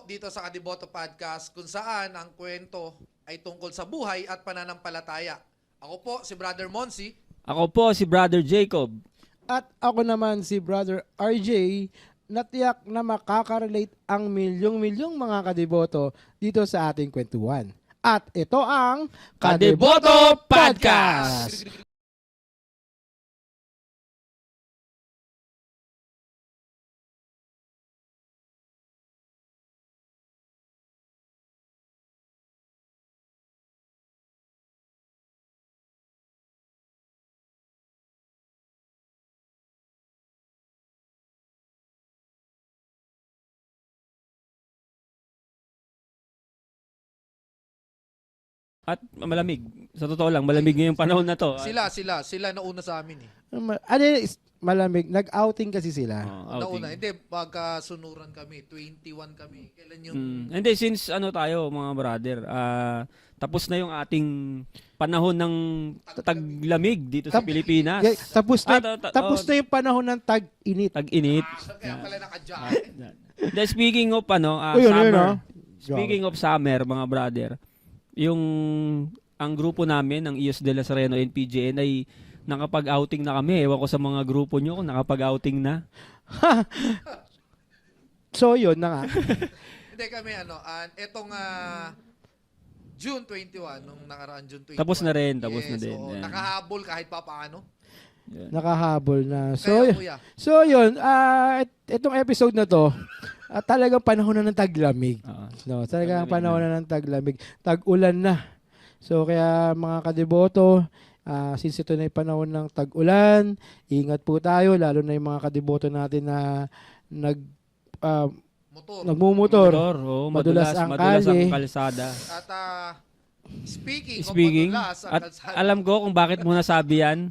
dito sa Kadiboto Podcast kung saan ang kwento ay tungkol sa buhay at pananampalataya. Ako po si Brother Monsi. Ako po si Brother Jacob. At ako naman si Brother RJ, na tiyak na makaka-relate ang milyong-milyong mga kadiboto dito sa ating kwentuhan. At ito ang Kadiboto Podcast! At malamig. Sa totoo lang, malamig ngayong panahon na to. Sila nauna sa amin eh. Malamig, nag-outing kasi sila. Nauna, hindi, pagkasunuran kami, 21 kami. Kailan yung... Hindi, since tayo mga brother, tapos na yung ating panahon ng taglamig dito sa Pilipinas. Yeah, tapos na yung panahon ng tag-init. Tag-init. Kaya pala naka-jacket. Speaking of summer, speaking of summer mga brother, ang grupo namin, ng IOS de la Sereno NPJN ay nakapag-outing na kami. Ewan ko sa mga grupo nyo kung nakapag-outing na. So yun na nga. Hindi kami etong June 21, nung nakaraan June 21. Tapos na rin. So, Yan. nakahabol kahit pa paano. Nakahabol na. Kaya kuya. So yun, itong episode na to, talagang panahon na ng taglamig. No, talagang panahon na ng taglamig. Tag-ulan na. So kaya mga kadiboto, since ito na yung panahon ng tag-ulan, ingat po tayo, lalo na yung mga kadiboto natin na nagmumotor. Madulas ang kalsada. At speaking of madulas ang at kalsada, alam ko kung bakit mo nasabi yan.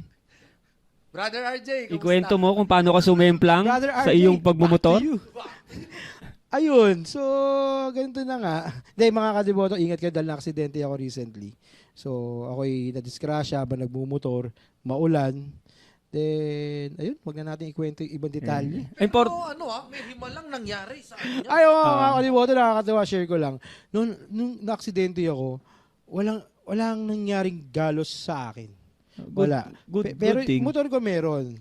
Brother RJ, Ikwento mo kung paano ka sumemplang Brother sa RJ, iyong pagmumotor. back to you. Ayun, so ganito na nga. Dahil mga kadiboto, ingat kayo dahil na-aksidente ako recently. So ako'y na-disgrasya habang nagmumotor, maulan. Then, ayun, wag na natin ikwento yung ibang detalye. pero may himalang nangyari sa kanya. Ay, mga kadiboto, nakakatawa, share ko lang. Nung na-aksidente ako, walang nangyaring galos sa akin. Wala. Pero Good thing. motor ko meron.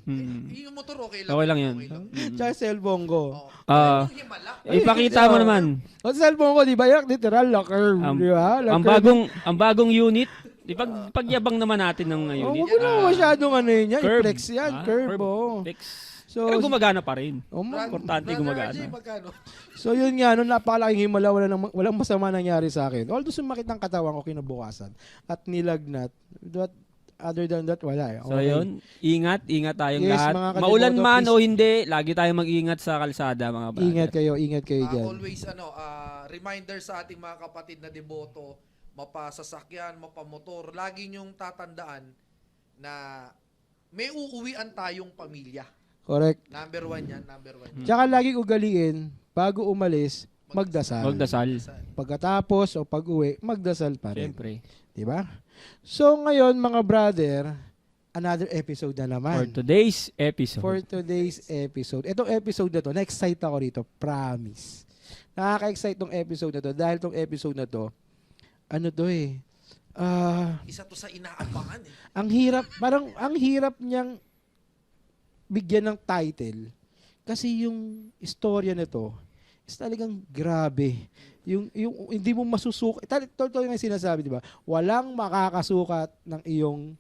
Yung motor okay lang. Okay lang yun. Tsaka cellphone ko. Yung himala. Ipakita mo naman. O cellphone ko, di ba? Yung literal, locker. Di ba? Ang bagong unit. Pagyabang naman natin ng unit. Huwag ko naman masyadong yun yan. Curve. I-flex yan. Curve, oh. Flex. So, Pero gumagana pa rin. Brother Importante gumagana. RJ, magkano? So yun nga, nung napakalaking himala, walang masama nangyari sa akin. Although sumakit ang katawan ko kinabukasan at nilagnat. But other than that, wala. So yun, ingat tayong Yes, lahat. mga kadiboto, Maulan man please. o hindi, lagi tayong mag-ingat sa kalsada mga brother. Ingat kayo dyan. Always reminder sa ating mga kapatid na deboto, mapasasakyan, mapamotor, lagi niyong tatandaan na may uuwian tayong pamilya. Correct. Number one yan. Tsaka lagi ugaliin, bago umalis, magdasal. Pagkatapos o pag-uwi, magdasal pa rin. Siyempre. Diba? So ngayon, mga brother, another episode na naman. For today's episode. Itong episode na to, na-excite ako rito. Promise. Nakaka-excite tong episode na to dahil tong episode na to, Isa to sa inaabangan eh. ang hirap niyang bigyan ng title kasi yung istorya nito is talagang grabe. Yung hindi mo masusukat. Totoo yung sinasabi, di ba? Walang makakasukat ng iyong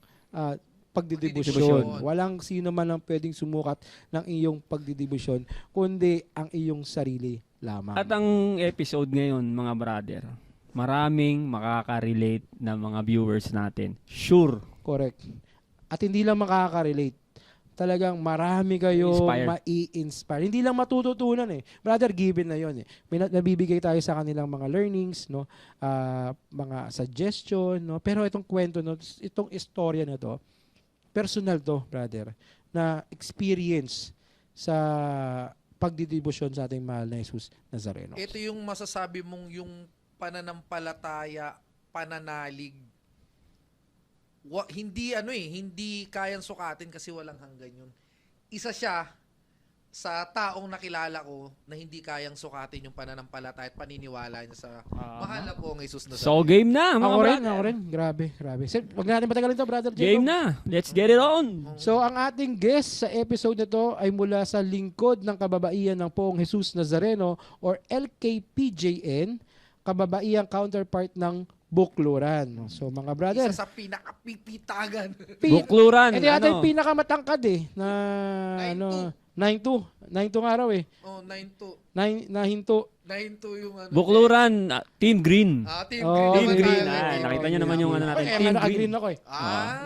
pagdidibusyon. Walang sino man ang pwedeng sumukat ng iyong pagdidibusyon, kundi ang iyong sarili lamang. At ang episode ngayon, mga brother, maraming makaka-relate na mga viewers natin. Sure. Correct. At hindi lang makaka-relate. Talagang marami kayo mai-inspire. Hindi lang matututunan eh. Brother, given na yon eh. May nabibigay tayo sa kanilang mga learnings, no? Mga suggestion, no? Pero itong kwento, no? Itong istorya na to, personal to, brother, na experience sa pagdidibusyon sa ating mahal na Jesus Nazareno. Ito yung masasabi mong yung pananampalataya, pananalig, hindi kayang sukatin kasi walang hanggan yun. Isa siya sa taong nakilala ko na hindi kayang sukatin yung pananampalataya at paniniwala niya sa mahal na pong Jesus na So game na, mga Ako brother. rin. Grabe. Sir, wag natin patagalin to, Brother Jacob. Game na. Let's get it on. So, ang ating guest sa episode na to ay mula sa lingkod ng kababaihan ng Poong Jesus Nazareno or LKPJN, kababaihang counterpart ng Bukluran. So, mga brother, Isa sa pinakapipitagan. Bukluran. ito yata ano? yung pinakamatangkad na 9-2. 9-2 nga raw eh. Oh, 9-2. Nahinto. 9-2 yung ano. Bukluran, Team Green. Team Oh, Green. Team Team Green. Green. Ah, nakita nyo naman yung ano natin. Okay, Team naka-green Green. ako eh.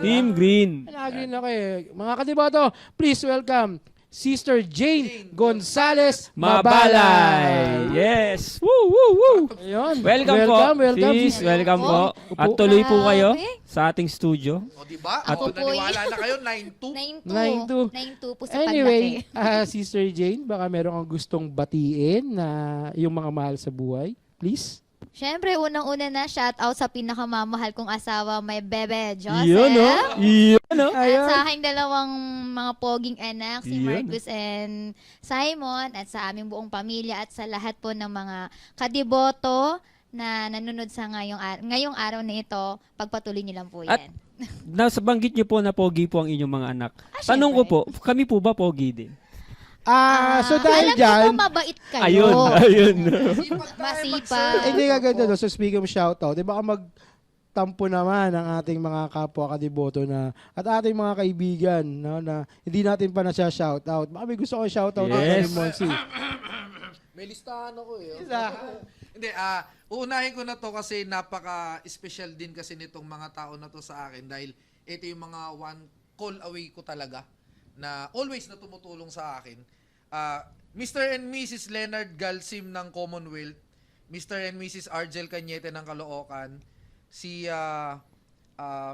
Team Green. Naka-green ako eh. Mga kadibato, please welcome Sister Jane Gonzalez Mabalay. Yes. Woo, woo, woo. Ayun. Welcome po. Sis, Sister. welcome po. Upo. At tuloy po kayo Grabe. sa ating studio. O, diba? Ako O, po naniwala na kayo, 9-2. 9-2. 9-2 po sa Anyway, paglaki. Sister Jane, baka meron kang gustong batiin na yung mga mahal sa buhay. Please. Siyempre, unang-una na, shout out sa pinakamamahal kong asawa, my bebe, Joseph. Yun, no? Yun, no? At sa aking dalawang mga poging anak, si Yun. Marcus and Simon, at sa aming buong pamilya, at sa lahat po ng mga kadiboto na nanonood sa ngayong araw na ito, pagpatuloy niyo lang po At yan. nasa banggit niyo po na pogi po ang inyong mga anak. Ah, Tanong ko po, syempre. kami po ba pogi din? So dahil alam dyan, ko po mabait kayo. Ayun. Masipag. hindi ka ganda no? So speaking of shoutout, di ba magtampo naman ang ating mga kapwa kadiboto na at ating mga kaibigan no, na hindi natin pa na-shoutout. Baka may gusto ko shoutout Yes. ni Monsi. May listahan ako eh. Hindi, uunahin ko na to kasi napaka-special din kasi nitong mga tao na to sa akin dahil ito yung mga one call away ko talaga na always na tumutulong sa akin. Mr. and Mrs. Leonard Galsim ng Commonwealth, Mr. and Mrs. Argel Cañete ng Caloocan, si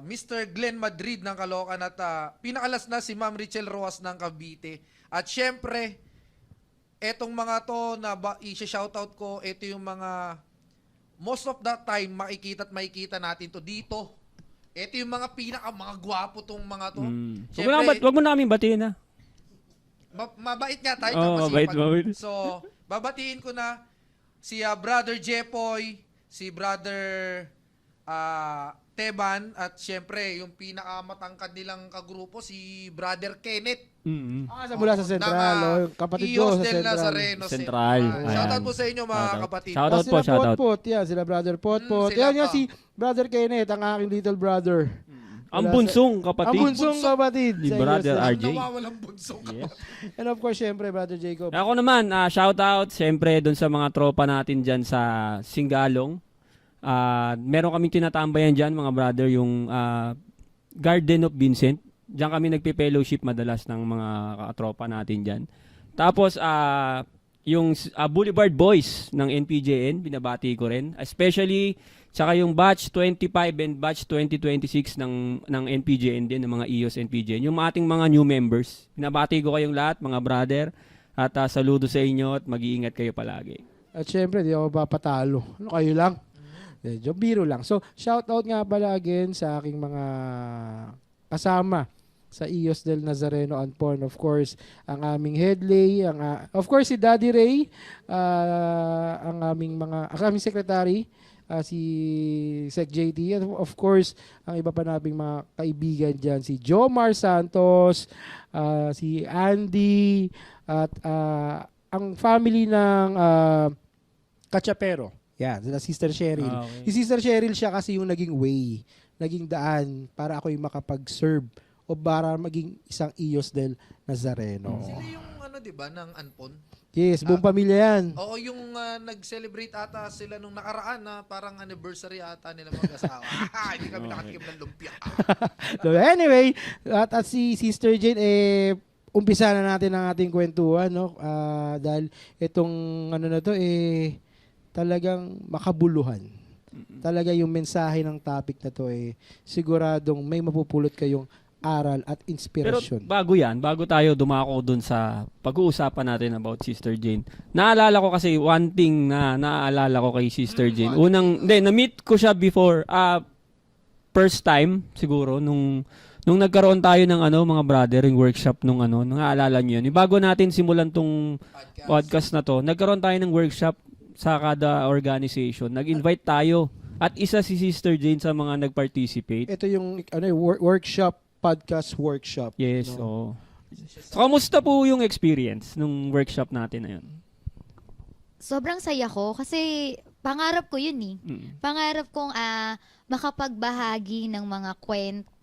Mr. Glenn Madrid ng Caloocan at pinakalas na si Ma'am Richel Roas ng Cavite. At syempre, etong mga to na i-shoutout ko, ito yung mga most of the time makikita natin to dito. Ito yung mga mga gwapo tong mga to. Wag mo namin batiin na. Mabait nga tayo. Oo, masipag. mabait. So, babatiin ko na si Brother Jepoy, si Brother Teban, at syempre, yung pinakamatangkad nilang kagrupo, si Brother Kenneth. Mula sa Central. Kapatid ko sa Ios del Central. Nazareno. Central. Shoutout Ayan. po sa inyo mga kapatid. Shoutout po, Sila shoutout. Potpot, yan. Sila Brother Potpot. Sila Yan pa. si Brother Kenneth, ang aking little brother. Ang bunsong kapatid. Ang bunsong kapatid. Ni sa Brother iyo, RJ. Nawawalang bunsong Yes. And of course, syempre, Brother Jacob. Ako naman, shoutout siyempre doon sa mga tropa natin dyan sa Singalong. Meron kaming tinatambayan dyan, mga brother, yung Garden of Vincent. Diyan kami nagpe-fellowship madalas ng mga katropa natin dyan. Tapos, yung Boulevard Boys ng NPJN, binabati ko rin. Especially, tsaka yung batch 25 and batch 2026 ng NPJN din, ng mga EOS NPJN. Yung ating mga new members. Binabati ko kayong lahat, mga brother. At saludo sa inyo at mag-iingat kayo palagi. At syempre, di ako papatalo. Ano kayo lang? Medyo biro lang. So, shout out nga pala again sa aking mga kasama sa EOS del Nazareno and Porn. Of course, ang aming headlay, of course si Daddy Ray, ang aming secretary, si Sec JT, and of course, ang iba pa naming mga kaibigan dyan, si Jomar Santos, si Andy, at ang family ng Kachapero. Yan, sila Sister Cheryl. Okay. Si Sister Cheryl siya kasi yung naging way, naging daan para ako'y makapag-serve o para maging isang EOS del Nazareno. Sila yung di ba, ng Anpon? Yes, buong pamilya yan. Oo, yung nag-celebrate ata sila nung nakaraan na parang anniversary ata nila mag-asawa. Hindi kami nakatikim ng lumpia. So anyway, at si Sister Jane, umpisa na natin ang ating kwentuhan, no? Dahil itong na to, talagang makabuluhan. Talaga yung mensahe ng topic na to, siguradong may mapupulot kayong aral at Pero inspirasyon. bago tayo dumako dun sa pag-uusapan natin about Sister Jane. Naalala ko kasi one thing na naaalala ko kay Sister Jane. Na-meet ko siya before, first time siguro, nung nung nagkaroon tayo ng mga brother, yung workshop nung naalala niyo yun. Yung bago natin simulan tong podcast na to, nagkaroon tayo ng workshop sa kada organization. Nag-invite tayo at isa si Sister Jane sa mga nag-participate. Ito yung workshop, podcast workshop. Yes, no? oo. So, kamusta po yung experience nung workshop natin na yun? Sobrang saya ko kasi pangarap ko yun eh. Pangarap kong makapagbahagi ng mga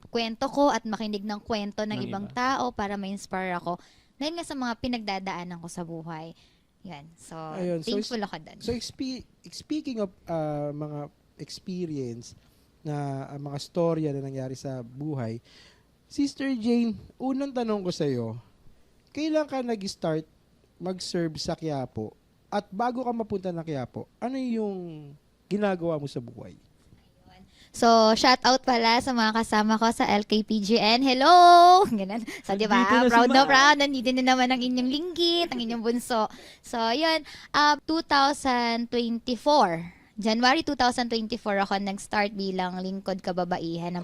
kwento ko at makinig ng kwento ng ibang tao para ma-inspire ako. Dahil nga sa mga pinagdadaanan ko sa buhay. Yan. So, Ayun, thankful ako dun. So, speaking of mga experience na mga storya na nangyari sa buhay, Sister Jane, unang tanong ko sa'yo, kailan ka nag-start mag-serve sa Quiapo? At bago ka mapunta ng Quiapo, ano yung ginagawa mo sa buhay? So, shout out pala sa mga kasama ko sa LKPGN. Hello! Ganun. So, di ba? Nandito na Proud si na Ma. proud. Nandito na naman ang inyong linggit, ang inyong bunso. So, yun. 2024. January 2024 ako nag-start bilang lingkod kababaihan ng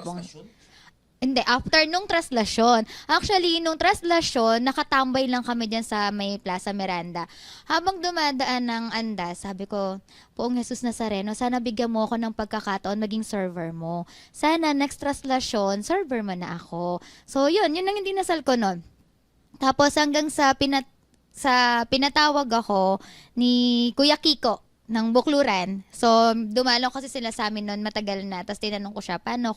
Hindi, after nung traslasyon. Actually, nung traslasyon, nakatambay lang kami dyan sa may Plaza Miranda. Habang dumadaan ng andas, sabi ko, Poong Jesus Nazareno, sana bigyan mo ako ng pagkakataon maging server mo. Sana next traslasyon, server mo na ako. So, yun ang hindi nasal ko nun. Tapos hanggang sa pinatawag ako ni Kuya Kiko ng Bukluran. So, dumalo kasi sila sa amin noon matagal na. Tapos tinanong ko siya, paano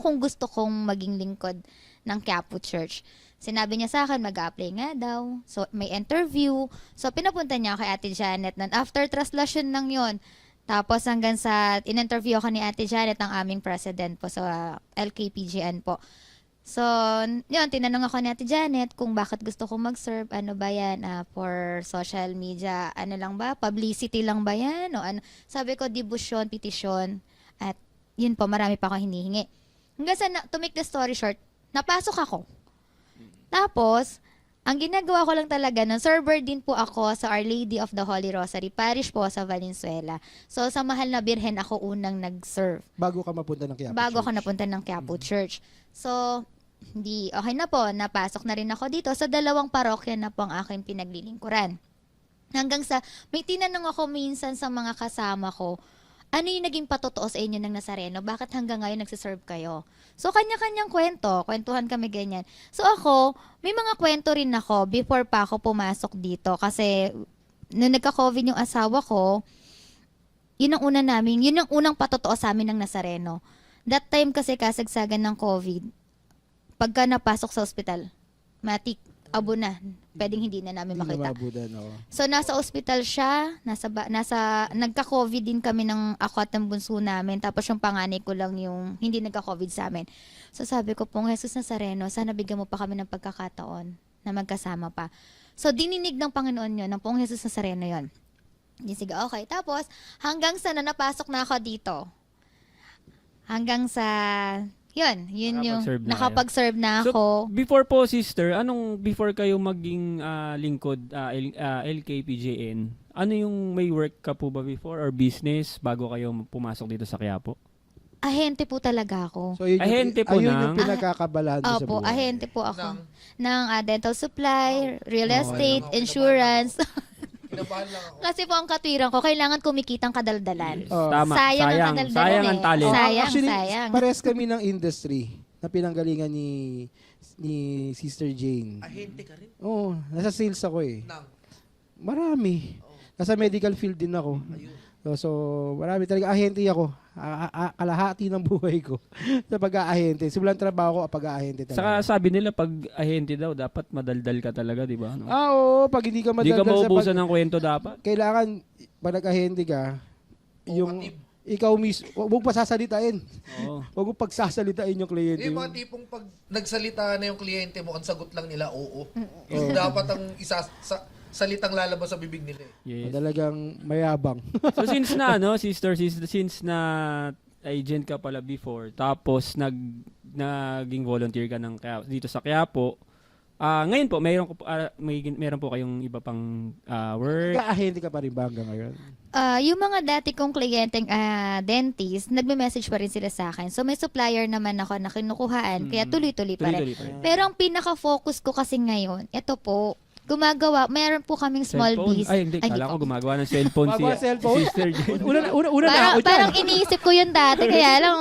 kung gusto kong maging lingkod ng Quiapo Church? Sinabi niya sa akin, mag-apply nga daw. So, may interview. So, pinapunta niya kay Ate Janet nun. After translation lang yon. Tapos hanggang sa in-interview ako ni Ate Janet, ang aming president po sa LKPGN po. So, yun, tinanong ako ni Ate Janet kung bakit gusto kong mag-serve. Ano ba yan? For social media, ano lang ba? Publicity lang ba yan? O ano? Sabi ko, debusyon, petisyon. At yun po, marami pa akong hinihingi. Hanggang sa, to make the story short, napasok ako. Tapos, ang ginagawa ko lang talaga, nun, server din po ako sa Our Lady of the Holy Rosary Parish po sa Valenzuela. So, sa Mahal na Birhen ako unang nag-serve. Bago ka mapunta ng Quiapo Bago Church? ako napunta ng Quiapo Church. So, hindi, okay na po, napasok na rin ako dito sa 2 parokya na po ang aking pinaglilingkuran. Hanggang sa, may tinanong ako minsan sa mga kasama ko, ano yung naging patotoo sa inyo ng Nazareno? Bakit hanggang ngayon nagsiserve kayo? So, kanya-kanyang kwentuhan kami ganyan. So, ako, may mga kwento rin ako before pa ako pumasok dito. Kasi, nung nagka-COVID yung asawa ko, yun ang unang patotoo sa amin ng Nazareno. That time kasi kasagsagan ng COVID, pagka napasok sa ospital, matik, abo na. Pwedeng hindi na namin makita. So, nasa ospital siya, nagka-COVID din kami ng ako at ng bunso namin. Tapos yung panganay ko lang yung hindi nagka-COVID sa amin. So, sabi ko, Poong Jesus Nazareno, sana bigyan mo pa kami ng pagkakataon na magkasama pa. So, dininig ng Panginoon yun, ng Poong Jesus Nazareno yun. Sige, okay. Tapos, hanggang sa napasok na ako dito. Hanggang sa... Yun yung nakapag-serve na ako. So, before po, sister, before kayo maging lingkod LKPJN, ano yung may work ka po ba before or business bago kayo pumasok dito sa Quiapo? Ahente po talaga ako. So, ayun yung pinagkakabalaan mo sa Opo, buhay. ahente po ako. Ng dental supply, real estate, insurance. Kinabahan lang ako. Kasi po ang katwiran ko, kailangan kumikitang kadaldalan. Tama. Sayang ang kadaldalan Sayang ang talent. Actually, sayang. pares kami ng industry na pinanggalingan ni Sister Jane. Ahente ka rin? Oo, nasa sales ako eh. Nang. Marami. Nasa medical field din ako. Ayun. So marami talaga. Ahente ako. Kalahati ng buhay ko sa pag-aahente. Simulan trabaho ko pag-aahente talaga. Saka sabi nila pag ahente daw, dapat madaldal ka talaga, di ba? No? Oo. Pag hindi ka Hindi ka madaldal maubusan ng kwento dapat. kailangan, pag nag-ahente ka, yung ikaw mismo, huwag mong pasasalitain. Oo. Huwag mong pagsasalitain yung kliyente. Yung mga tipong pag nagsalita na yung kliyente mo, ang sagot lang nila, oo. Yung dapat ang salitang lalabas sa bibig nila. Yes. Talagang mayabang. So since na sister, since na agent ka pala before, tapos naging volunteer ka dito sa Quiapo, Ngayon po, meron po kayong iba pang work. Ahente ka pa rin ba hanggang ngayon? Yung mga dati kong kliyenteng dentist, nagme-message pa rin sila sa akin. So may supplier naman ako na kinukuhaan, kaya tuloy-tuloy pa rin. Tuloy-tuloy pa rin. Pero ang pinaka-focus ko kasi ngayon, ito po, meron po kaming small Cellphone? business. Ay, hindi. Kala ko gumagawa ng cellphone Gumagawa ng cellphone? Sister Jane. Una na ako dyan. Parang iniisip ko yun dati, kaya lang,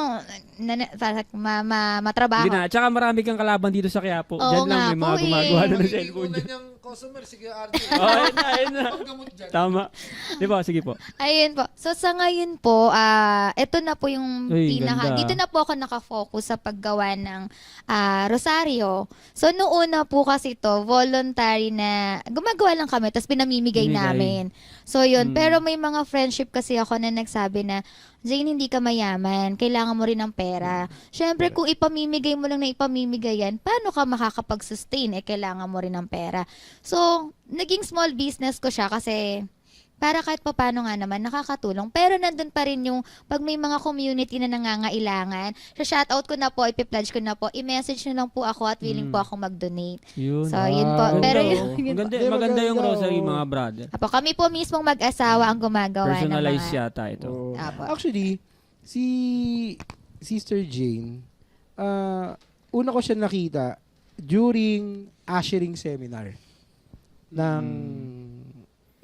matrabaho. Hindi na. Tsaka marami kang kalaban dito sa Quiapo. Oo Diyan lang nga may po mga gumagawa na ng Magiging cellphone. una niyang customer, sige RJ. Ayun na. Paggamot dyan. Tama. Di ba? Sige po. Ayun po. So sa ngayon po, ito na po yung Uy, pinaka, ganda. dito na po ako nakafocus sa paggawa ng rosaryo. So noong una po kasi to voluntary na gumagawa lang kami, tapos pinamimigay Bimigay. namin. So yun, Mm. pero may mga friendship kasi ako na nagsabi na, Jane, hindi ka mayaman, kailangan mo rin ng pera. Syempre, kung ipamimigay mo lang na ipamimigay yan, paano ka makakapag-sustain? Kailangan mo rin ng pera. So, naging small business ko siya kasi para kahit paano nga naman nakakatulong. Pero nandun pa rin yung pag may mga community na nangangailangan, sa shoutout ko na po, ipipledge ko na po, i-message nyo lang po ako at willing po ako mag-donate. Yun. So, yun po. Wow. Pero Ganda, yun, oh. yun po. Maganda, Hindi, maganda yung maganda, rosary, oh. mga brother. Apo, kami po mismong mag-asawa ang gumagawa ng Personalized mga... yata ito. Oo. Apo. Actually, si Sister Jane, una ko siya nakita during ushering seminar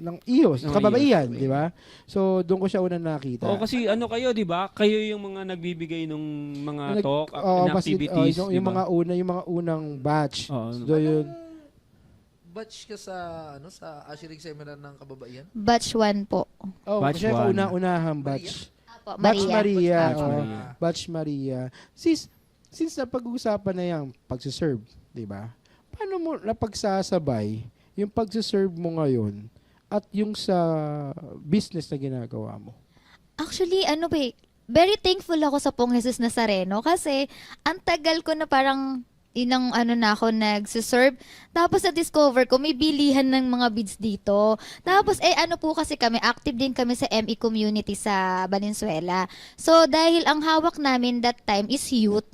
ng IOS, Ng kababaihan, IOS. di ba? So, doon ko siya una nakita. Oo, kasi ano kayo, di ba? Kayo yung mga nagbibigay ng mga talk, Oo, and activities, yung, di yung ba? mga unang batch. Oo. So, yun. Batch ka sa ushering seminar ng kababaihan? Batch 1 po. Oh, Batch siya one. unahang batch. Apo, Batch Maria. Maria. Batch oo. Maria. Batch Maria. Since napag-uusapan na yung pagsiserve, di ba? Paano mo napagsasabay yung pagsiserve mo ngayon at yung sa business na ginagawa mo? Actually, very thankful ako sa Pong Jesus Nazareno kasi ang tagal ko na parang inang na ako nagsiserve. Tapos na-discover ko, may bilihan ng mga beads dito. Tapos, po kasi kami, active din kami sa ME community sa Valenzuela. So, dahil ang hawak namin that time is youth,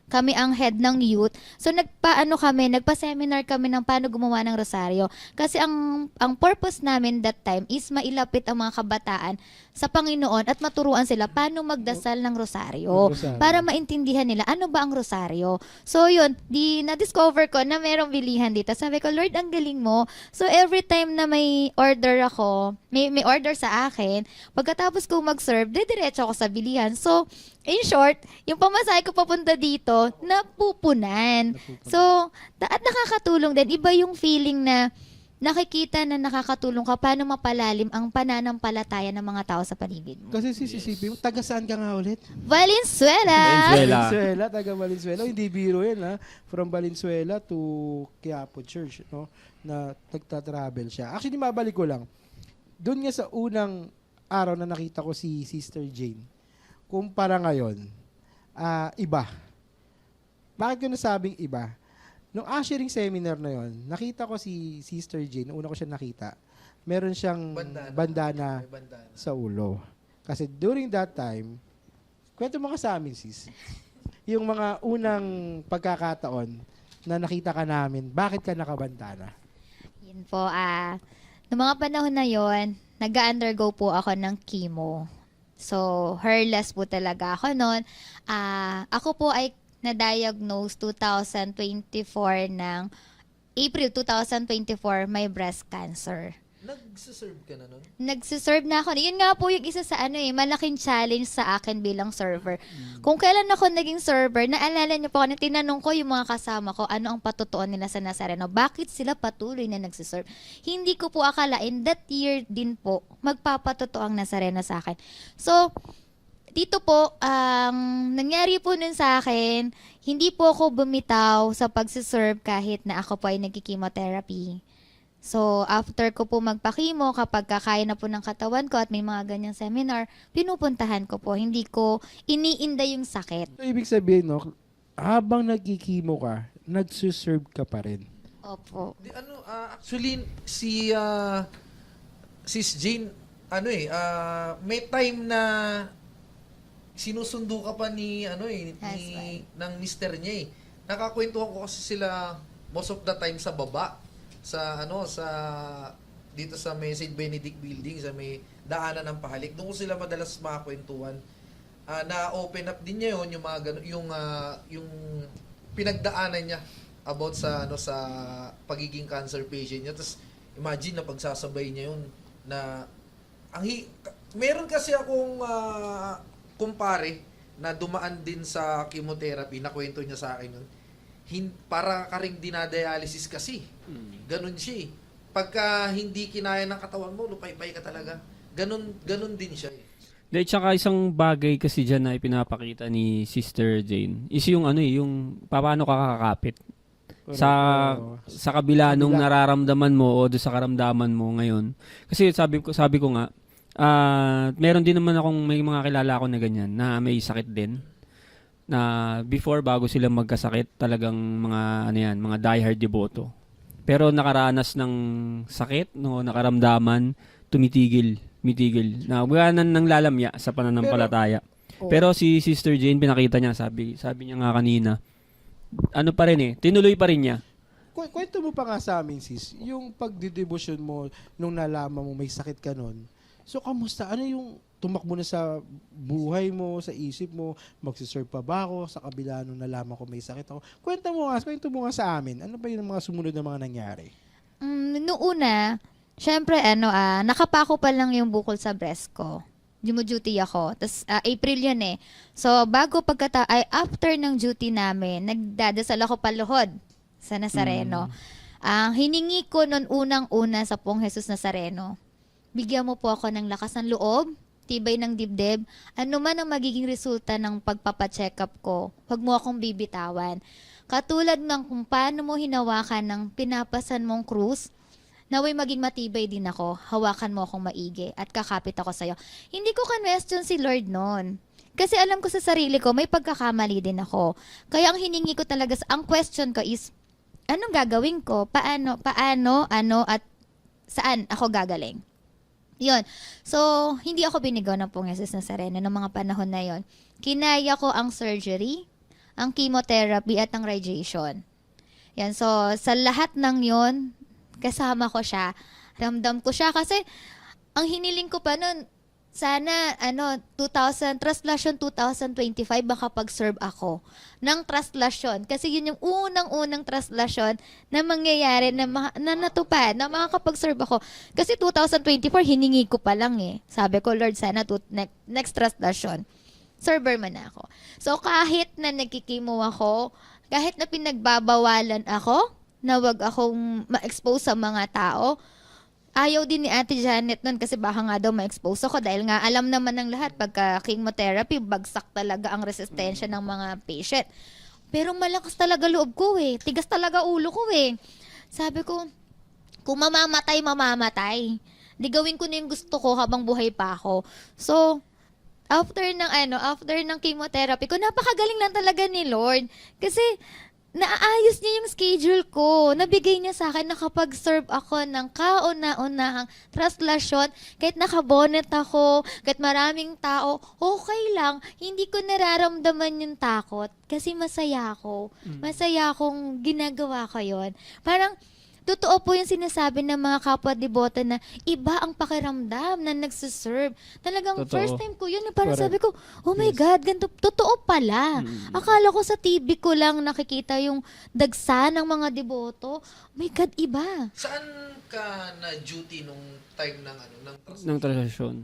kami ang head ng youth. So nagpa-seminar kami ng paano gumawa ng rosaryo. Kasi ang purpose namin that time is mailapit ang mga kabataan sa Panginoon at maturuan sila paano magdasal ng rosaryo. Rosaryo. Para maintindihan nila ano ba ang rosaryo. So yun, na-discover ko na merong bilihan dito. Sabi ko, Lord, ang galing mo. So every time na may order ako, may order sa akin, pagkatapos ko mag-serve, diretso ako sa bilihan. So, in short, yung pamasahe ko papunta dito, napupunan. So, at nakakatulong din. Iba yung feeling na nakikita na nakakatulong ka paano mapalalim ang pananampalataya ng mga tao sa paligid mo. Kasi sisisipin mo, taga saan ka nga ulit? Valenzuela! Valenzuela. Taga Valenzuela. Hindi biro yan, ha? From Valenzuela to Quiapo Church, no? Na nagta-travel siya. Actually, mabalik ko lang. Doon nga sa unang araw na nakita ko si Sister Jane, kumpara ngayon, iba. Bakit ko nasabing iba? Nung ushering seminar na yon, nakita ko si Sister Jane, una ko siya nakita, meron siyang bandana May bandana. sa ulo. Kasi during that time, kwento mo ka sa amin, sis. Yung mga unang pagkakataon na nakita ka namin, bakit ka nakabandana? Yun po, noong mga panahon na yon, nag-undergo po ako ng chemo. So, hairless po talaga ako noon. Ako po ay na-diagnose 2024 ng April 2024 may breast cancer. Nagsiserve ka na nun? Nagsiserve na ako. Yun nga po yung isa sa malaking challenge sa akin bilang server. Kung kailan ako naging server, naalala niyo po, tinanong ko yung mga kasama ko, ano ang patutuan nila sa Nazareno? Bakit sila patuloy na nagsiserve? Hindi ko po akalain, that year din po, magpapatotoo ang Nazareno sa akin. So, dito po, ang nangyari po nun sa akin, hindi po ako bumitaw sa pagsiserve kahit na ako po ay nagki-chemotherapy. So, after ko po magpa-chemo, kapag kaya na po ng katawan ko at may mga ganyang seminar, pinupuntahan ko po. Hindi ko iniinda yung sakit. So, ibig sabihin, no, habang nagkikimo ka, nagsuserve ka pa rin. Opo. Actually, si Sis Jane, may time na sinusundo ka pa ng mister niya eh. Nakakwentuhan ko kasi sila most of the time sa baba, sa dito sa may St. Benedict Building, sa may daanan ng Pahalik. Doon ko sila madalas makakwentuhan. Na-open up din niya yun, yung mga yung pinagdaanan niya about sa sa pagiging cancer patient niya. Tapos imagine na pagsasabay niya yun na meron kasi akong kumpare na dumaan din sa chemotherapy, na kwento niya sa akin yun. Para ka ring dinadialysis kasi. Ganun siya eh. Pagka hindi kinaya ng katawan mo, lupay-pay ka talaga. Ganun din siya eh. De, tsaka isang bagay kasi dyan na ipinapakita ni Sister Jane is yung yung paano ka kakapit sa kabila nung nararamdaman mo o doon sa karamdaman mo ngayon. Kasi sabi ko nga, meron din naman akong may mga kilala ko na ganyan na may sakit din. Na before, bago sila magkasakit, talagang mga mga diehard devoto. Pero nakaranas ng sakit, nakaramdaman, tumitigil. Nawanan ng lalamya sa pananampalataya. Pero si Sister Jane, pinakita niya, sabi niya nga kanina, tinuloy pa rin niya. Kwento mo pa nga sa amin, sis, yung pagdidebosyon mo nung nalaman mo may sakit ka nun. So, kamusta? Ano yung tumakbo na sa buhay mo, sa isip mo, magsiserve pa ba ako sa kabila nung nalaman ko may sakit ako? Kwento mo nga sa amin. Ano ba yung mga sumunod na mga nangyari? Noong una, syempre, nakapako pa lang yung bukol sa breast ko. Duty ako. Tapos, April yun eh. So, after ng duty namin, nagdadasal ako paluhod sa Nazareno. Ang hiningi ko noon unang-una sa Pong Jesus Nazareno, bigyan mo po ako ng lakas ng loob, tibay ng dibdib, ano man ang magiging resulta ng pagpapacheck up ko, huwag mo akong bibitawan. Katulad ng kung paano mo hinawakan ng pinapasan mong krus, naway maging matibay din ako, hawakan mo akong maigi at kakapit ako sa'yo. Hindi ko question si Lord noon. Kasi alam ko sa sarili ko, may pagkakamali din ako. Kaya ang hiningi ko talaga, ang question ko is, anong gagawin ko? Paano, ano, at saan ako gagaling? Yun. So, hindi ako binigaw ng Pong Jesus Nazareno ng mga panahon na yon. Kinaya ko ang surgery, ang chemotherapy, at ang radiation. Yan. So, sa lahat ng yon, kasama ko siya. Ramdam ko siya kasi ang hiniling ko pa nun, sana, translation 2025, makapag-serve ako ng translation. Kasi yun yung unang-unang translation na mangyayari, na natupad, na makakapag-serve ako. Kasi 2024, hiningi ko pa lang eh. Sabi ko, Lord, sana next translation, server man ako. So, kahit na nagkikimo ako, kahit na pinagbabawalan ako, na wag akong ma-expose sa mga tao, ayaw din ni Ate Janet nun kasi baka nga daw ma-expose ako dahil nga alam naman ng lahat pagka chemotherapy, bagsak talaga ang resistensya ng mga patient. Pero malakas talaga loob ko eh. Tigas talaga ulo ko eh. Sabi ko, kung mamamatay. Di gawin ko na yung gusto ko habang buhay pa ako. So, after ng chemotherapy ko, napakagaling lang talaga ni Lord. Kasi, naayos niya yung schedule ko. Nabigay niya sa akin, nakapag-serve ako ng kauna-unahang translation. Kahit nakabonet ako, kahit maraming tao, okay lang. Hindi ko nararamdaman yung takot kasi masaya ako. Masaya akong ginagawa ko yun. Parang, totoo po yung sinasabi ng mga kapwa-deboto na iba ang pakiramdam na nagsiserve. Talagang Totoo. first time ko yun. Parang sabi ko, oh my God, ganito. Totoo pala. Akala ko sa TV ko lang nakikita yung dagsa ng mga deboto. Oh my God, iba. Saan ka na duty nung time ng Ng translation.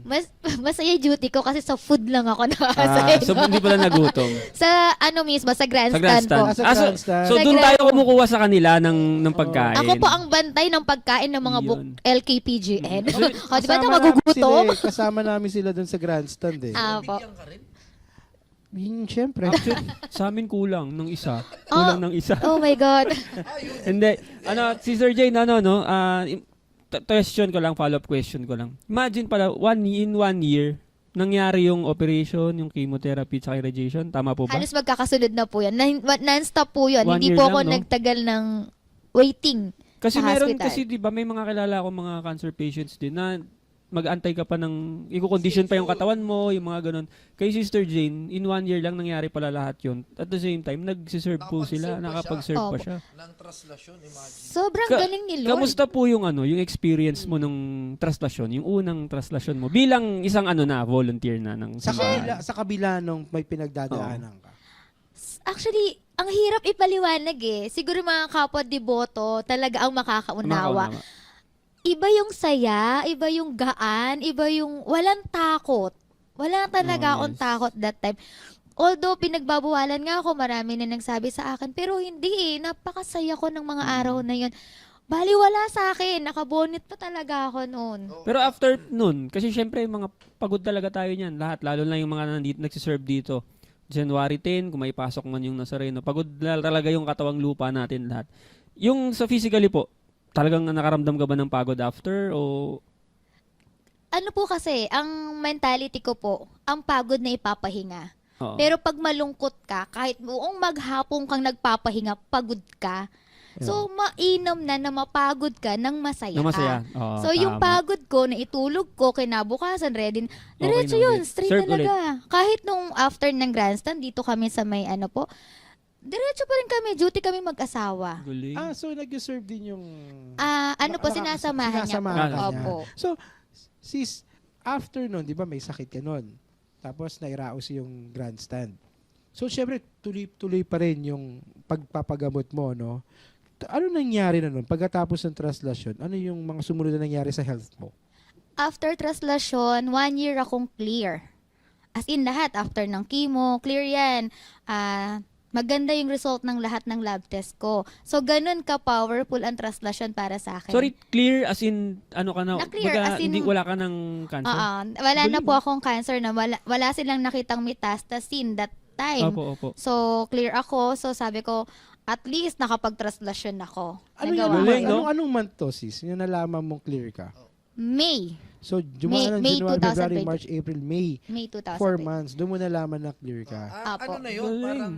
Masaya duty ko kasi sa food lang ako nakasaya. So, hindi pala nagutom. Sa mismo, sa Sa grandstand po. grandstand. Sa grandstand. So, doon tayo kumukuha sa kanila ng pagkain. Ako po ang bantay ng pagkain ng mga Yun. LKPGN. O, di ba ito Kasama namin magugutom? sila eh. Kasama namin sila dun sa grandstand eh. Po. Bigyan ka rin? Siyempre. Sa amin kulang ng isa. Kulang ng isa. Oh my God. Hindi. Sister Jane, question ko lang, follow-up question ko lang. Imagine pala, in 1 year, nangyari yung operation, yung chemotherapy, tsaka yung radiation. Tama po ba? Halos magkakasunod na po yan. Non-stop po yun. 1 Hindi year po ako lang, no? nagtagal ng waiting Kasi sa meron hospital. kasi 'di ba may mga kilala akong mga cancer patients din na mag-antay ka pa ng, i-condition pa yung katawan mo, yung mga ganun. Kay Sister Jane, in 1 year lang nangyari pala lahat yun. At the same time, nagsiserve po sila, nakapag-serve pa siya. Ng translasyon, imagine. Sobrang galing ni Lord. Kamusta po yung yung experience mo nung translasyon, yung unang translasyon mo, bilang isang volunteer na ng simbahan? Sa kabila nung may pinagdadaanan ka. Actually, ang hirap ipaliwanag Siguro mga kapwa deboto talaga ang makakaunawa. Iba yung saya, iba yung gaan, iba yung walang takot. Wala talaga akong takot that time. Although pinagbabawalan nga ako, marami na nagsabi sa akin, pero hindi napakasaya ko ng mga araw na yun. Baliwala sa akin, nakabonit pa talaga ako noon. Pero after nun, kasi syempre mga pagod talaga tayo niyan, lahat, lalo na yung mga nandito, nagsiserve dito. January 10, kung may pasok man yung Nazareno, pagod na talaga yung katawang lupa natin lahat. Yung sa physically po, talagang nakaramdam ka ba ng pagod after o Ano po kasi, ang mentality ko po, ang pagod na ipapahinga. Oo. Pero pag malungkot ka, kahit buong maghapon kang nagpapahinga, pagod ka. So, mainam na mapagod ka nang masaya na masaya? ka. Oo, So, yung tama. pagod ko, na itulog ko, kinabukasan, ready, diretso na yun, ulit. straight Serve talaga. Kahit nung after ng grandstand, dito kami sa may diretso pa rin kami, duty kami mag-asawa. Galing. So nag-serve din yung... Sinasamahan niya po. sinasamahan niya. Opo. So, sis, after nun, di ba may sakit ka nun? Tapos nairaos yung grandstand. So, syempre, tuloy pa rin yung pagpapagamot mo, no? Ano nangyari na nun? Pagkatapos ng translasyon, ano yung mga sumunod na nangyari sa health mo? After translasyon, 1 year akong clear. As in lahat, after ng chemo, clear yan. Maganda yung result ng lahat ng lab test ko. So, ganun ka-powerful ang translasyon para sa akin. Sorry, clear as in ano ka na? Na-clear, baga, as in- hindi wala ka ng cancer? Wala na Galing, po akong cancer na wala silang nakitang metastasin that time. Opo. So, clear ako. So, sabi ko, at least nakapag-translasyon ako. Ano Nagawa yung ko Galing, yun. no? anong month to, sis? Yung nalaman mong clear ka? May. So, May January, February, 2020. March, April, May. May 2020. 4 months. Doon mo nalaman na clear ka. Apo. Ano na yun? Galing. Parang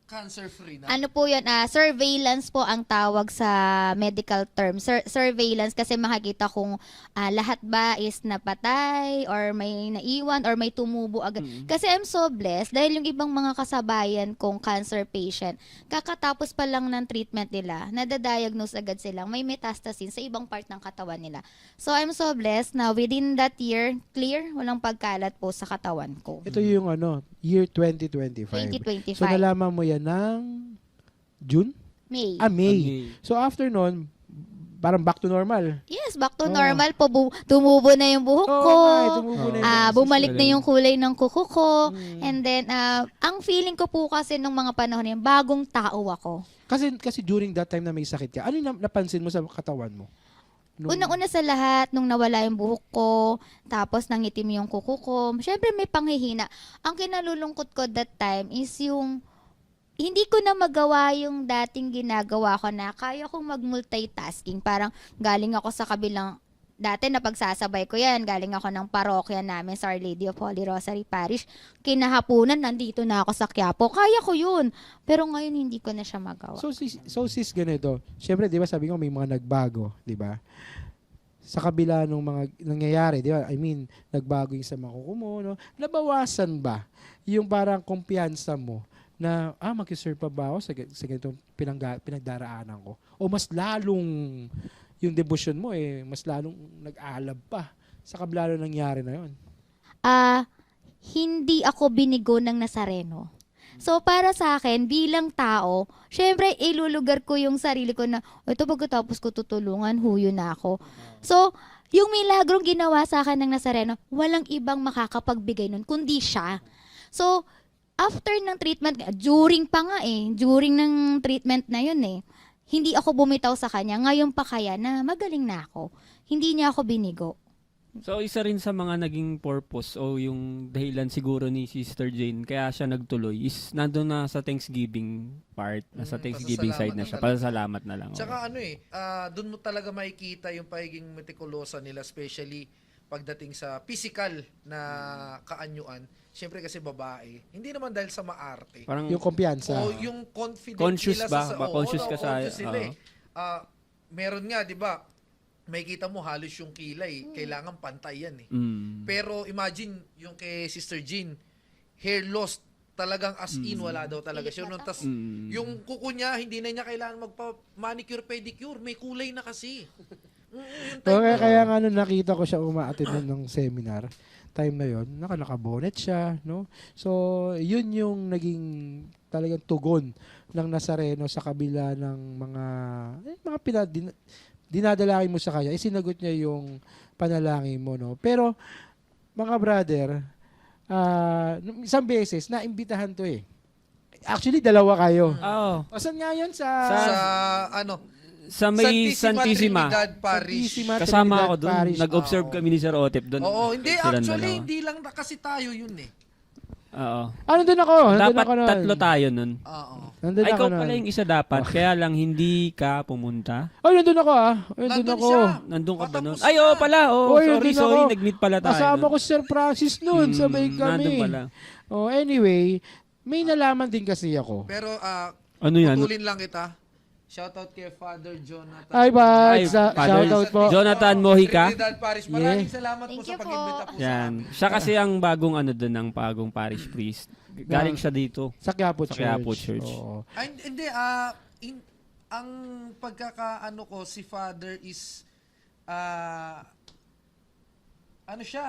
cancer-free na. Ano po yun? Surveillance po ang tawag sa medical term. Surveillance kasi makikita kung lahat ba is napatay or may naiwan or may tumubo agad. Kasi I'm so blessed dahil yung ibang mga kasabayan kong cancer patient, kakatapos pa lang ng treatment nila, nadadiagnose agad silang may metastasis sa ibang part ng katawan nila. So I'm so blessed na within that year, clear, walang pagkalat po sa katawan ko. Ito yung year 2025. 2025. So, nalaman mo yan ng June? May. May. So, after nun, parang back to normal. Yes, back to Oh. normal po. Tumubo na yung buhok ko. Tumubo na yung Bumalik na Galing. yung kulay ng kuko ko. Mm. And then, ang feeling ko po kasi nung mga panahon na yun, bagong tao ako. Kasi during that time na may sakit ka, ano yung napansin mo sa katawan mo? Unang-una sa lahat, nung nawala yung buhok ko, tapos nangitim yung kuko ko, syempre may panghihina. Ang kinalulungkot ko that time is yung hindi ko na magawa yung dating ginagawa ko na kaya kong mag-multitasking. Parang galing ako sa kabilang, dati napagsasabay ko yan, galing ako ng parokya namin sa Our Lady of Holy Rosary Parish. Kinahapunan, nandito na ako sa Quiapo. Kaya ko yun. Pero ngayon, hindi ko na siya magawa. So sis, ganito. Siyempre, di ba sabi ko may mga nagbago, di ba? Sa kabila ng mga nangyayari, di ba? I mean, nagbago yung sa makuko mo, no? Nabawasan ba yung parang kumpiyansa mo na, mag-serve pa ba ako sa ganitong pinagdaraanan ko? O mas lalong yung devotion mo, mas lalong nag-aalab pa sa kabila ng nangyari na yun? Hindi ako binigo ng Nazareno. So, para sa akin, bilang tao, syempre, ilulugar ko yung sarili ko na, ito pagkatapos ko tutulungan, huyo na ako. So, yung milagrong ginawa sa akin ng Nazareno, walang ibang makakapagbigay nun, kundi siya. So, after ng treatment, during ng treatment na yun hindi ako bumitaw sa kanya, ngayon pa kaya na magaling na ako. Hindi niya ako binigo. So, isa rin sa mga naging purpose o yung dahilan siguro ni Sister Jane kaya siya nagtuloy is nandun na sa Thanksgiving part, nasa Thanksgiving side na siya. Pasasalamat na lang. Tsaka doon mo talaga makikita yung pagiging metikulosa nila, especially pagdating sa physical na kaanyuan. Siyempre kasi babae. Hindi naman dahil sa maarte. Parang Yung kumpiyansa. O yung confident Conscious nila ba? Conscious ka sa- conscious sila oo. meron nga, di ba, may kita mo halos yung kilay, kailangan pantay yan eh. Mm. Pero imagine yung kay Sister Jean, hair loss talagang as in wala daw talaga siya. Nung tas yung kuko niya, hindi na niya kailangan magpa-manicure, pedicure, may kulay na kasi. Yung time Okay, na- kaya nga nung nakita ko siya umaattend ng seminar, time na yon, naka-bonnet siya, no? So, yun yung naging talagang tugon ng Nazareno sa kabila ng mga dinadalangin mo sa kanya. Sinagot niya yung panalangin mo, no? Pero, mga brother, nung isang beses, naimbitahan to eh. Actually, dalawa kayo. Oo. O, saan nga yun? sa ano, Sa may Santissima. Trinidad Parish. Santissima Kasama Trinidad ako doon. Parish. Nag-observe Oo. kami ni Sir Otep doon. Oo, hindi Silang actually dalawa. hindi lang na kasi tayo yun eh. Oo. Nandun ako. Nandun Dapat ako nun. tatlo tayo nun. Oo. Nandun Ay, ako ikaw nun. pala yung isa dapat. Kaya lang hindi ka pumunta. Ay, nandun ako Nandun Nandun ako. siya. Nandun ka ba nun? Patapos Ay, oo na. pala. Oo, Oy, sorry, nandun sorry. ako. Nag-meet pala tayo. Kasama nun. ko si Sir Francis nun. Sabay Nandun kami. pala. Oh, anyway, may nalaman din kasi ako. Pero Ano yan? putulin lang kita. Shoutout kay Father Jonathan. Ay, ba? Ay, Father Shoutout po. Jonathan Mojica. Trinidad Parish. Maraming salamat po Thank sa you po. pag-imbita po sa Yan. amin. Siya kasi ang bagong ano doon, ang bagong parish priest. Galing siya dito. Sa Quiapo Sa Church. Quiapo Church. Oo. Ay, hindi, ang pagkakaano ko, si Father is, ano siya,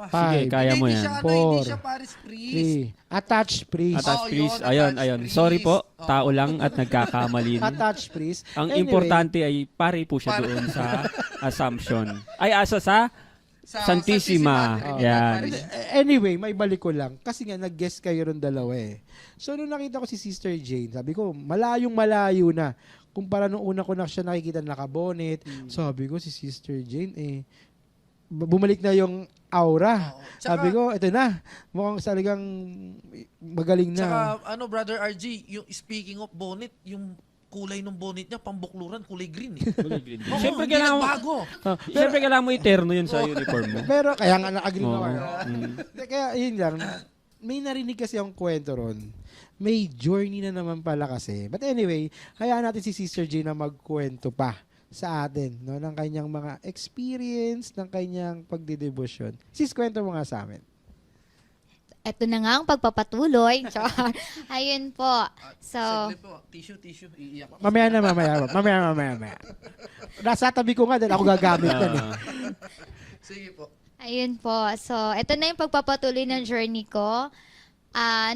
Sige, Five. kaya mo hindi yan. siya, hindi Four. siya Paris priest. 3. Attached priest. Attached Oo, priest. yun, Ayun, attached ayun. priest. Sorry po. Oo. Tao lang at nagkakamali rin. Attached priest. Ang Anyway, importante ay pare po siya doon sa Assumption. Ay, asa sa Sa Santissima. Trinidad Yan. Parish. Anyway, may balik ko lang. Kasi nga, nag-guest kayo ron dalawa eh. So, nung nakita ko si Sister Jane, sabi ko, malayo na. Kumpara nung una ko na siya nakikita nakabonet. Sabi ko, si Sister Jane bumalik na yung aura. Oo. Tsaka- Sabi ko, ito na. Mukhang talagang magaling na. Tsaka, Brother RG, yung speaking of bonnet, yung kulay ng bonnet niya, pambukluran, kulay green eh. Oo, Siyempre hindi kailangan mo, nagbago. siyempre kailangan mo iterno yun sa uniform mo. Pero kaya nga naka-agree Oo. ako. Kaya yun lang. May narinig kasi ang kwento ron. May journey na naman pala kasi. But anyway, hayaan natin si Sister Jane na magkwento pa sa atin, no, ng kanyang mga experience, ng kanyang pagdedebosyon. Sis, kwento mo nga sa amin. Ito na nga ang pagpapatuloy. Char. Ayun po. So, Saglit po, tissue, iiyak ako. Mamaya. Nasa tabi ko nga, dahil ako gagamit yan eh. Sige po. ayun po. So, ito na yung pagpapatuloy ng journey ko.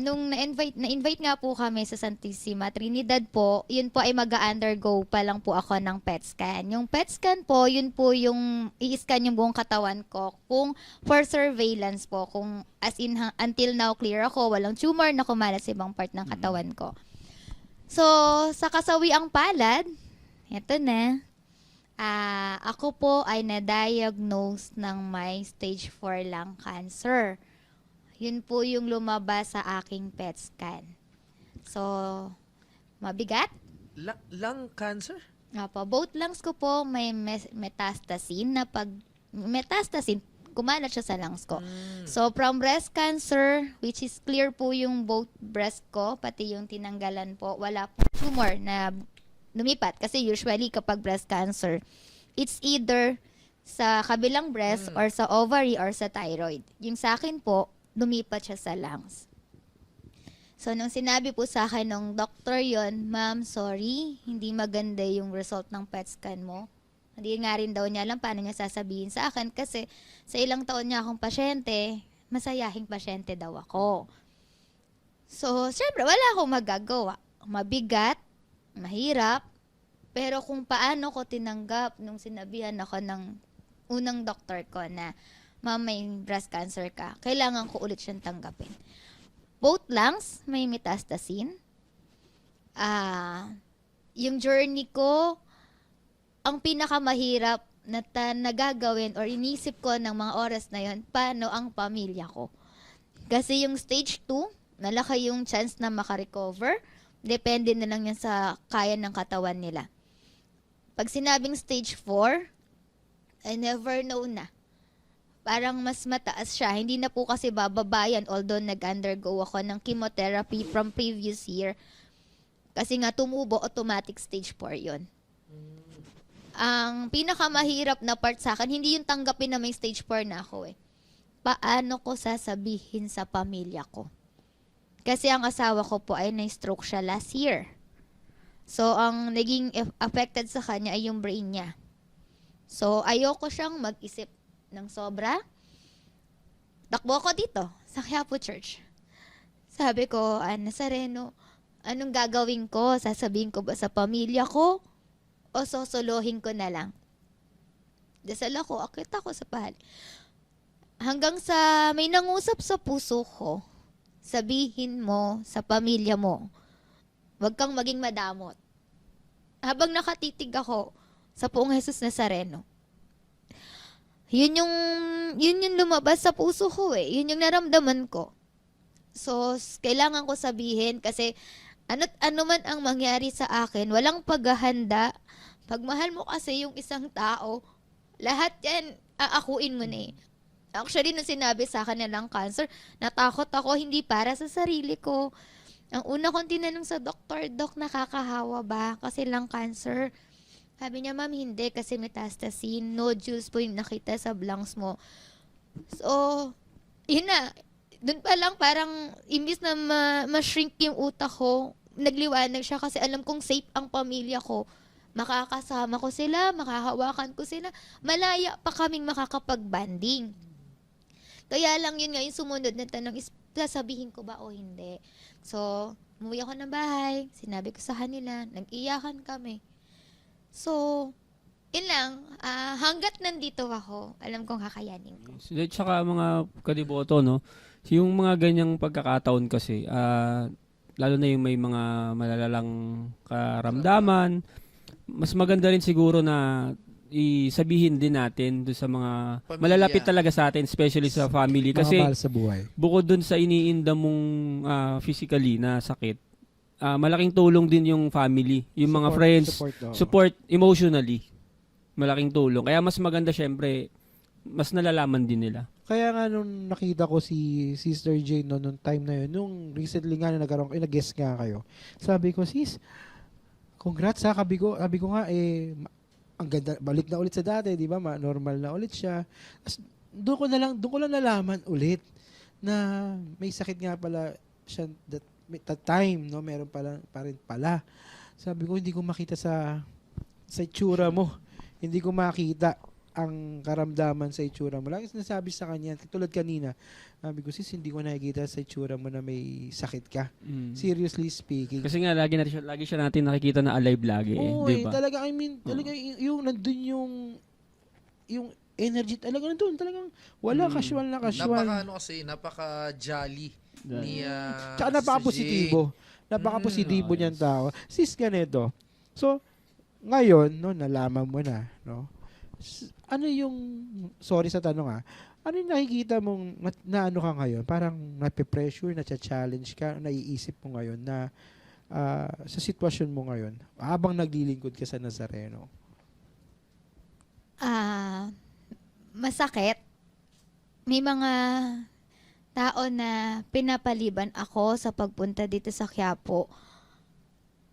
Nung na-invite nga po kami sa Santissima Trinidad po, yun po ay mag-undergo pa lang po ako ng PET scan. Yung PET scan po, yun po yung i-scan yung buong katawan ko kung for surveillance po, kung as in until now clear ako, walang tumor na kumalat sa ibang part ng katawan ko. So, sa kasawiang palad, eto na, ako po ay na-diagnose ng may stage 4 lung cancer. Yun po yung lumabas sa aking PET scan. So, mabigat. Lung cancer? Opo, both lungs ko po may metastasin na metastasin, kumalat siya sa lungs ko. So, from breast cancer, which is clear po yung both breast ko, pati yung tinanggalan po, wala po tumor na lumipat. Kasi usually kapag breast cancer, it's either sa kabilang breast or sa ovary or sa thyroid. Yung sa akin po, lumipat siya sa lungs. So, nung sinabi po sa akin ng doktor yon, ma'am, sorry, hindi maganda yung result ng PET scan mo. Hindi nga rin daw niya alam paano niya sasabihin sa akin kasi sa ilang taon niya akong pasyente, masayahing pasyente daw ako. So, syempre, wala akong magagawa. Mabigat, mahirap, pero kung paano ko tinanggap nung sinabihan ako ng unang doktor ko na, ma'am, may breast cancer ka, kailangan ko ulit siyang tanggapin. Both lungs, may metastasin. Yung journey ko, ang pinakamahirap na nagagawin or inisip ko ng mga oras na yon, paano ang pamilya ko. Kasi yung stage 2, malaki yung chance na makarecover. Depende na lang yan sa kaya ng katawan nila. Pag sinabing stage 4, I never know na. Parang mas mataas siya. Hindi na po kasi bababayan although nag-undergo ako ng chemotherapy from previous year. Kasi nga tumubo, automatic stage 4 yon. ang pinakamahirap na part sa akin, hindi yung tanggapin na may stage 4 na ako eh. Paano ko sasabihin sa pamilya ko? Kasi ang asawa ko po ay na-stroke siya last year. So, ang naging affected sa kanya ay yung brain niya. So, ayoko siyang mag-isip ng sobra. Takbo ako dito, sa Quiapo Church. Sabi ko, Nazareno, anong gagawin ko? Sasabihin ko ba sa pamilya ko? O sosolohin ko na lang? Dasal ako, akit ako sa pahal. Hanggang sa may nangusap sa puso ko, sabihin mo sa pamilya mo, huwag kang maging madamot. Habang nakatitig ako sa Poong Jesus Nazareno, yun yung lumabas sa puso ko eh. Yun yung naramdaman ko. So, kailangan ko sabihin kasi ano man ang mangyari sa akin, walang paghahanda. Pagmahal mo kasi yung isang tao, lahat yan, aakuin mo na eh. Actually, nung sinabi sa akin nilang cancer, natakot ako hindi para sa sarili ko. Ang una kong tinanong sa doktor, Dok, nakakahawa ba? Kasi lang cancer. Sabi niya, Ma'am, hindi kasi metastasis. Nodules po yung nakita sa lungs mo. So, yun na. Doon pa lang parang, imbis na ma-shrink yung utak ko, nagliwanag siya kasi alam kong safe ang pamilya ko. Makakasama ko sila, makahawakan ko sila. Malaya pa kaming makakapag-banding. Kaya lang yun nga, yung sumunod na tanong is, sasabihin ko ba o hindi? So, umuwi ako ng bahay, sinabi ko sa kanila, nag-iyakan kami. So, yun lang, hanggat nandito ako, alam kong kakayanin ko. Tsaka mga kadiboto, no? Yung mga ganyang pagkakataon kasi, lalo na yung may mga malalalang karamdaman, mas maganda rin siguro na isabihin din natin doon sa mga Pamilya. malalapit talaga sa atin, especially sa family. Kasi Mga mahal sa buhay. bukod doon sa iniinda mong physically na sakit, malaking tulong din yung family, yung mga friends, support emotionally. Malaking tulong. Kaya mas maganda syempre, mas nalalaman din nila. Kaya nga nung nakita ko si Sister Jane nung time na yun, nung recently nga na nag-guest nga kayo, sabi ko, sis, congrats ha, sabi ko nga, ang ganda, balik na ulit sa dati, di ba? Normal na ulit siya. Doon ko lang nalaman ulit na may sakit nga pala siya that time, no? Meron pa rin pala. Sabi ko, hindi ko makita sa itsura mo. Hindi ko makita ang karamdaman sa itsura mo. Lagi sinasabi sa kanya, tulad kanina, sabi ko, sis, hindi ko nakikita sa itsura mo na may sakit ka. Seriously speaking. Kasi nga, lagi siya natin nakikita na alive lagi. Oo, di ba? talaga, I mean, talaga, yung nandun yung energy, talaga nandun, talagang wala, casual na casual. Napaka-jolly ni Tsaka napaka-positibo. Napaka-positibo niyan tao. Sis, ganito. So, ngayon, no, nalaman mo na, no? Ano yung, sorry sa tanong ano yung nakikita mong na ano ka ngayon? Parang nape-pressure, na-challenge ka, naiisip mo ngayon na sa sitwasyon mo ngayon, habang naglilingkod ka sa Nazareno? Masakit. May mga tao na pinapaliban ako sa pagpunta dito sa Quiapo.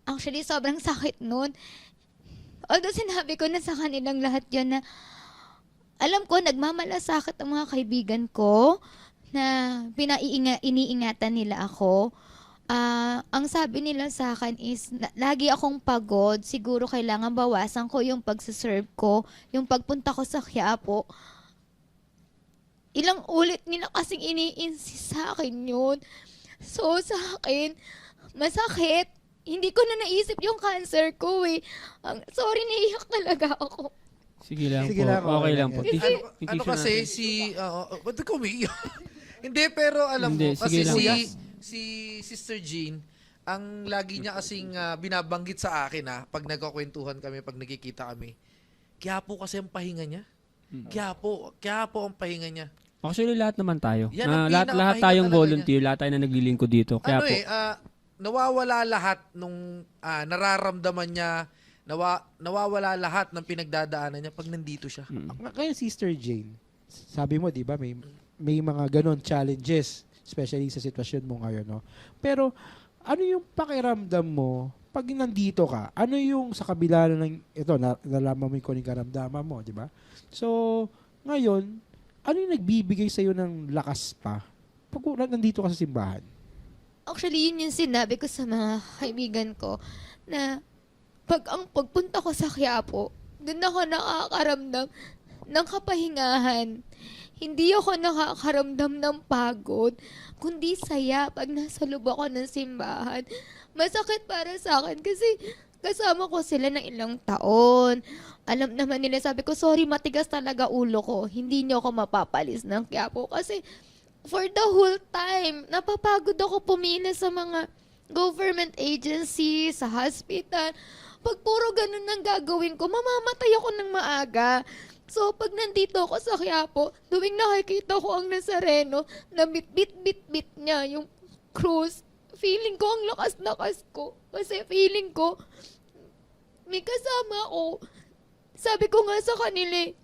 Actually, sobrang sakit nun. Although sinabi ko na sa kanilang lahat yun na alam ko, nagmamalasakit ang mga kaibigan ko na iniingatan nila ako. Ang sabi nila sa akin is, lagi akong pagod. Siguro kailangan bawasan ko yung pagsaserve ko, yung pagpunta ko sa Quiapo. Ilang ulit nila kasing ini-insist sa akin yun. So, sa akin, masakit. Hindi ko na naisip yung cancer ko eh. Sorry, naiyak talaga ako. Sige lang Sige po. lang, Okay lang po. Ano kasi ba't ka umiiyak? Hindi, pero alam Hindi, mo, kasi sige lang. si Sister Jean, ang lagi niya kasing binabanggit sa akin pag nagkakwentuhan kami, pag nagkikita kami, Quiapo kasi ang pahinga niya. Quiapo ang pahinga niya. Actually, lahat naman tayo. Yan ang Lahat pinakapahinga tayong talaga volunteer, lahat tayo na naglilingkod dito. Kaya po, Nawawala lahat nung nararamdaman niya, nawawala lahat ng pinagdadaanan niya pag nandito siya. Kaya Sister Jane, sabi mo, di ba, may mga ganon challenges, especially sa sitwasyon mo ngayon, no? Pero, ano yung pakiramdam mo pag nandito ka, ano yung sa kabila ng, ito, nalaman mo yung kuning karamdaman mo, di ba? So, ngayon, ano yung nagbibigay sa'yo ng lakas pa pag nandito ka sa simbahan? Actually, yun yung sinabi ko sa mga kaibigan ko na pagpunta ko sa Quiapo, doon ako nakakaramdam ng kapahingahan. Hindi ako nakakaramdam ng pagod, kundi saya pag nasa loob ako ng simbahan. Masakit para sa akin kasi kasama ko sila ng ilang taon. Alam naman nila, sabi ko, sorry, matigas talaga ulo ko. Hindi niyo ako mapapalis ng Quiapo. Kasi for the whole time, napapagod ako pumila sa mga government agency, sa hospital. Pag puro ganun ang gagawin ko, mamamatay ako ng maaga. So, pag nandito ako sa Quiapo, tuwing nakikita ko ang Nazareno, na bit-bit-bit niya yung cross, feeling ko ang lakas-lakas ko. Kasi feeling ko, may kasama ako. Sabi ko nga sa kanila,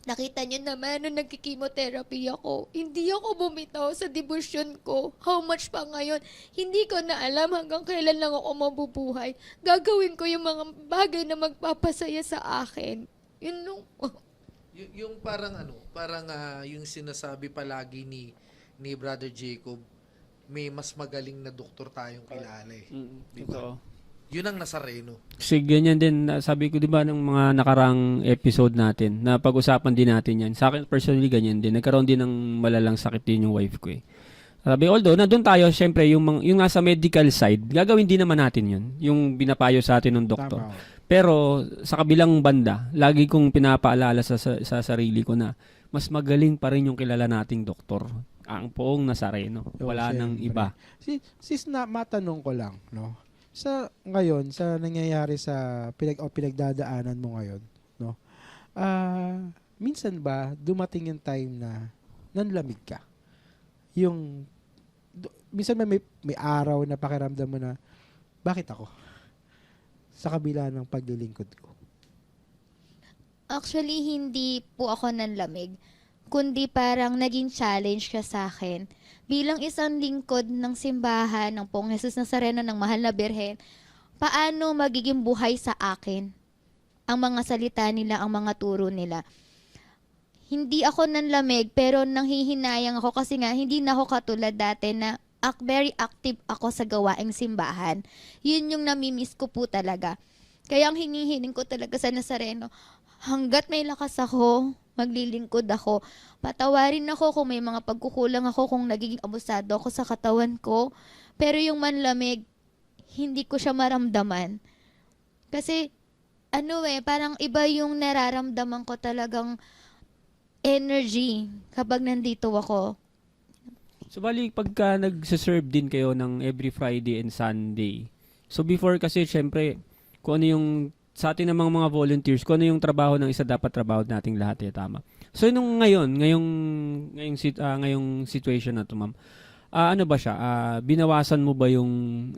nakita niyo naman nung nagkikimotherapy ako, hindi ako bumitaw sa debosyon ko. How much pa ngayon? Hindi ko na alam hanggang kailan lang ako mabubuhay. Gagawin ko yung mga bagay na magpapasaya sa akin. Yun nung... Yung parang yung sinasabi palagi ni Brother Jacob, may mas magaling na doktor tayong kilala eh. Di ba? Yun ang Nazareno. Kasi ganyan din, sabi ko 'di ba ng mga nakarang episode natin, na pag-usapan din natin 'yan. Sa akin personally ganyan din. Nagkaroon din ng malalang sakit din yung wife ko eh. Sabi, although nandun tayo, syempre yung nasa medical side, gagawin din naman natin 'yun. Yung binapayo sa atin ng doktor. Tama. Pero sa kabilang banda, lagi kong pinapaalala sa sarili ko na mas magaling pa rin yung kilala nating doktor. Ang poong Nazareno. Wala nang iba. Sis, na matanong ko lang, no? Sa ngayon, sa nangyayari sa pinagdadaanan mo ngayon, no? Minsan ba dumating yung time na nanlamig ka? Minsan may araw na pakiramdam mo na, bakit ako? Sa kabila ng paglilingkod ko. Actually, hindi po ako nanlamig, kundi parang naging challenge siya sa akin. Bilang isang lingkod ng simbahan ng Poong Jesus Nazareno ng Mahal na Birhen, paano magiging buhay sa akin ang mga salita nila, ang mga turo nila. Hindi ako nanlamig, pero nanghihinayang ako kasi nga hindi na ako katulad dati na very active ako sa gawaing simbahan. Yun yung namimiss ko po talaga. Kaya ang hinihiling ko talaga sa Nazareno, hanggat may lakas ako, maglilingkod ako. Patawarin ako kung may mga pagkukulang ako, kung nagiging abusado ako sa katawan ko. Pero yung manlamig, hindi ko siya maramdaman. Kasi, parang iba yung nararamdaman ko talagang energy kapag nandito ako. So bali pagka nagse-serve din kayo ng every Friday and Sunday. So before kasi syempre kung ano yung sa atin namang mga volunteers, kung ano yung trabaho ng isa dapat trabaho nating lahat tama. So ngayong situation na to, ma'am. Ano ba siya? Binawasan mo ba yung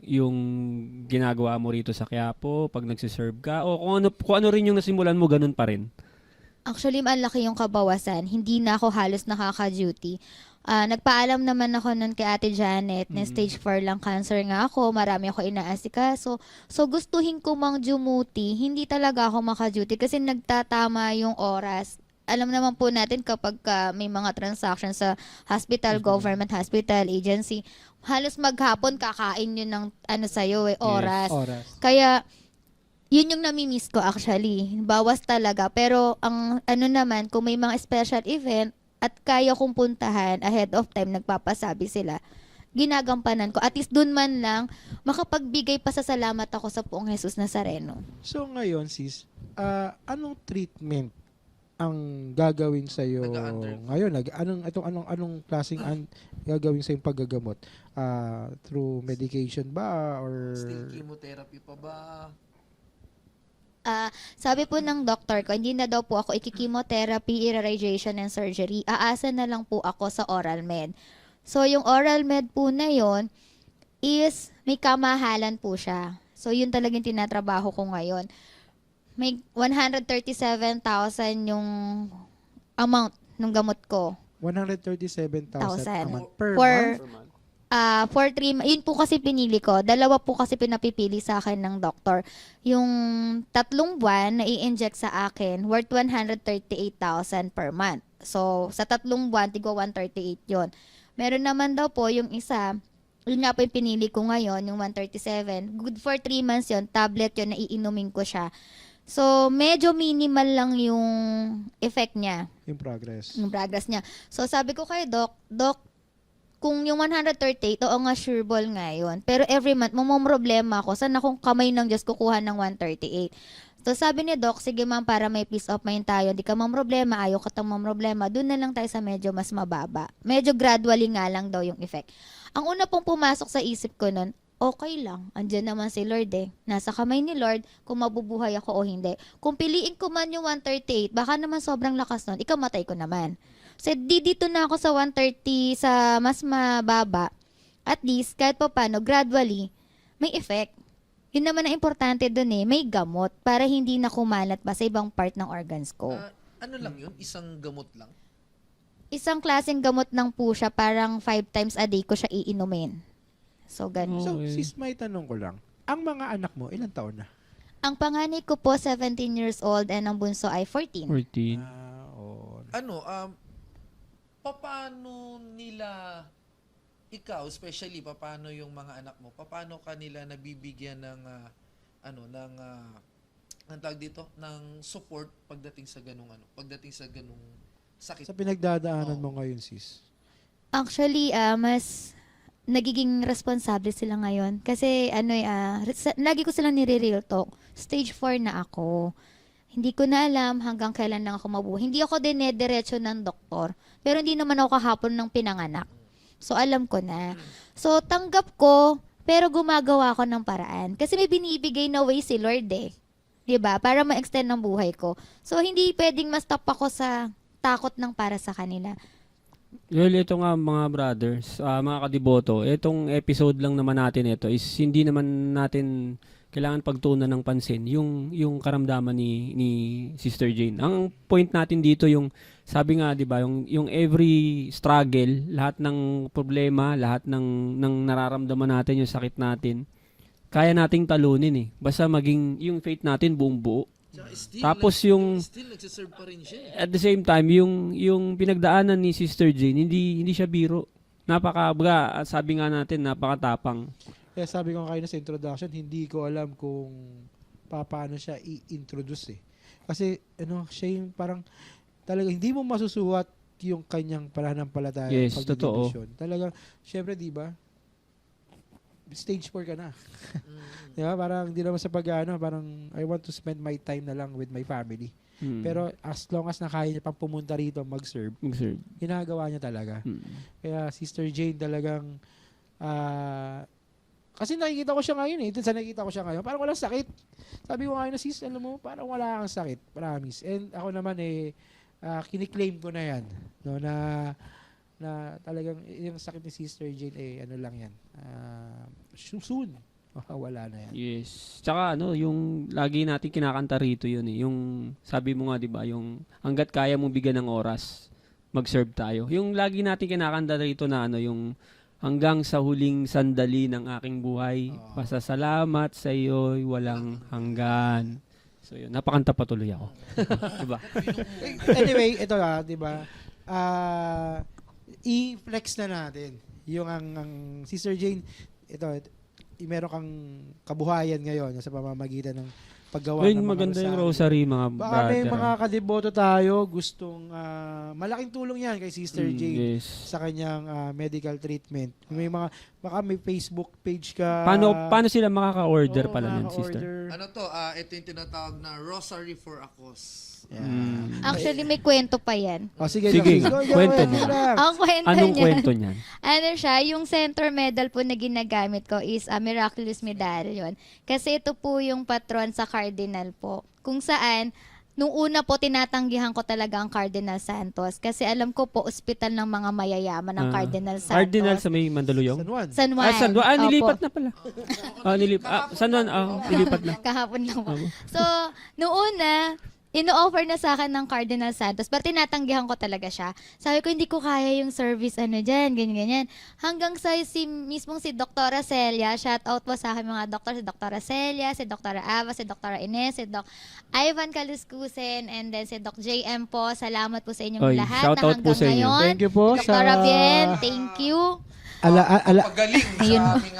ginagawa mo rito sa Quiapo pag nagse-serve ka o kung ano rin yung nasimulan mo ganun pa rin? Actually, malaki yung kabawasan. Hindi na ako halos nakaka-duty. Nagpaalam naman ako nun kay Ate Janet na stage 4 lang cancer nga ako. Marami ako inaasikaso. So, gustuhin ko mang dumuti. Hindi talaga ako maka-duty kasi nagtatama yung oras. Alam naman po natin kapag may mga transactions sa hospital, government hospital, agency, halos maghapon kakain yun ng sa'yo oras. Yes, oras. Kaya, yun yung namimiss ko actually. Bawas talaga. Pero ang naman, kung may mga special event at kaya kong puntahan ahead of time, nagpapasabi sila, ginagampanan ko. At least dun man lang, makapagbigay pa sa salamat ako sa Poong Jesus Nazareno. So ngayon, sis, anong treatment ang gagawin sa iyo ngayon? Anong klaseng gagawin sa yung paggagamot? Through medication ba or Still chemotherapy pa ba? Sabi po ng doctor ko, hindi na daw po ako ikikimotherapy, irradiation and surgery. Aasa na lang po ako sa oral med. So, yung oral med po na yon is may kamahalan po siya. So, yun talagang tinatrabaho ko ngayon. May 137,000 yung amount ng gamot ko. 137,000 a month per for month? For 3 yun po kasi pinili ko. Dalawa po kasi pinapipili sa akin ng doktor. Yung 3 buwan na i-inject sa akin, worth 138,000 per month. So, sa 3 buwan, tigwa 138 yon. Meron naman daw po yung isa, yun nga po yung pinili ko ngayon, yung 137. Good for 3 months yon, tablet yon, na iinumin ko siya. So, medyo minimal lang yung effect niya, Yung progress. yung progress niya. So, sabi ko kay Doc, kung yung 138, oo nga, sure ball nga yun. Pero every month, problema ako. Saan akong kamay ng Diyos kukuha ng 138? So sabi ni Doc, sige ma'am, para may peace of mind tayo, hindi ka problema, ayaw ka tang problema, doon na lang tayo sa medyo mas mababa. Medyo gradually nga lang daw yung effect. Ang una pong pumasok sa isip ko nun, okay lang, andyan naman si Lord eh. Nasa kamay ni Lord kung mabubuhay ako o hindi. Kung piliin ko man yung 138, baka naman sobrang lakas nun, ikamatay ko naman. So, dito na ako sa 130 sa mas mababa. At least, kahit pa paano, gradually, may effect. Yun naman ang importante dun eh, may gamot para hindi na kumalat pa sa ibang part ng organs ko. Ano lang yun? Isang gamot lang? Isang klaseng gamot lang po siya, parang 5 times a day ko siya iinumin. So, ganun. So, Okay. sis, may tanong ko lang. Ang mga anak mo, ilang taon na? Ang panganay ko po, 17 years old, and ang bunso ay 14. 14. Paano nila, ikaw especially, paano yung mga anak mo, paano kanila nabibigyan ng, ang tawag dito, ng support pagdating sa ganung sakit? Sa pinagdadaanan Oo. mo ngayon, sis? Actually, mas nagiging responsable sila ngayon. Kasi, lagi ko silang nire-real talk. Stage 4 na ako. Hindi ko na alam hanggang kailan lang ako mabuhay. Hindi ako dinediretso ng doktor. Pero hindi naman ako kahapon ng pinanganak. So, alam ko na. So, tanggap ko, pero gumagawa ko ng paraan. Kasi may binibigay na way si Lord eh. 'Di ba? Para ma-extend ng buhay ko. So, hindi pwedeng ma-stop ako sa takot ng para sa kanila. Well, ito nga mga brothers, mga kadiboto, itong episode lang naman natin ito is hindi naman natin kailangan pagtuunan ng pansin yung karamdaman ni Sister Jane. Ang point natin dito yung sabi nga 'di ba yung every struggle, lahat ng problema, lahat ng nararamdaman natin, yung sakit natin, kaya nating talunin eh. Basta maging yung faith natin buong buo. Tapos yung still nagsiserve pa rin siya. at the same time yung pinagdaanan ni Sister Jane hindi siya biro. Sabi nga natin napakatapang. Kaya sabi ko kayo na sa introduction, hindi ko alam kung paano siya i-introduce eh. Kasi siya yung parang talaga hindi mo masusuwat yung kanyang pananampalataya. Yes, totoo. Talagang, syempre, di ba? Stage 4 ka na. Di ba? Parang, di naman sa parang I want to spend my time na lang with my family. Pero as long as nakaya niya pang pumunta rito mag-serve, ginagawa niya talaga. Kaya Sister Jane talagang kasi nakikita ko siya ngayon eh. Dun sa nakikita ko siya ngayon, parang walang sakit. Sabi ko ngayon na sis, alam mo, parang wala kang sakit. Promise. And ako naman kiniklaim ko na yan. No, na talagang yung sakit ni Sister Jane, ano lang yan. Soon. Wala na yan. Yes. Tsaka yung lagi natin kinakanta rito yun eh. Yung sabi mo nga 'di ba, yung hangga't kaya mong bigyan ng oras, mag-serve tayo. Yung lagi natin kinakanta rito na yung hanggang sa huling sandali ng aking buhay, pasasalamat sa iyo'y walang hanggan. So yun, napakanta patuloy ako. Diba? Anyway, ito 'di ba? I-flex na natin yung ang Sister Jane, ito meron kang kabuhayan ngayon sa pamamagitan ng paggawa ng mga maganda yung rosary, mga baka may brother. mga kadeboto tayo gustong malaking tulong yan kay Sister Jane Yes. sa kanyang medical treatment. May baka may Facebook page ka. Paano sila makaka-order Oo, pala nun, sister? makaka-order. Ito yung tinatawag na Rosary for a Cause. Yan. Actually, may kwento pa yan. Sige, Sige, go, kwento mo. lang. Ang kwento Anong niyan. kwento niyan? Ano siya, yung center medal po na ginagamit ko is a miraculous medallion. Kasi ito po yung patron sa Cardinal po. Kung saan, nung una po, tinatanggihan ko talaga ang Cardinal Santos. Kasi alam ko po, ospital ng mga mayayaman ng Cardinal Santos. Cardinal sa may Mandaluyong? San Juan. San Juan. San Juan. Opo. Nilipat na pala. San Juan, nilipat na. Kahapon lang po. So, noong una, ino-offer na sa akin ng Cardinal Santos, pero tinatanggihan ko talaga siya. Sabi ko, hindi ko kaya yung service, dyan, ganyan. Hanggang sa mismong si Dr. Celia, shout out po sa akin mga doktor, si Dr. Celia, si Dr. Ava, si Dr. Ines, si Doc Ivan Kaluskusen, and then si Doc JM po. Salamat po sa inyong Oy, lahat shout na out po hanggang sa inyo. ngayon. Thank you po Dr. Bien, thank you. Pagaling Ayun. sa aming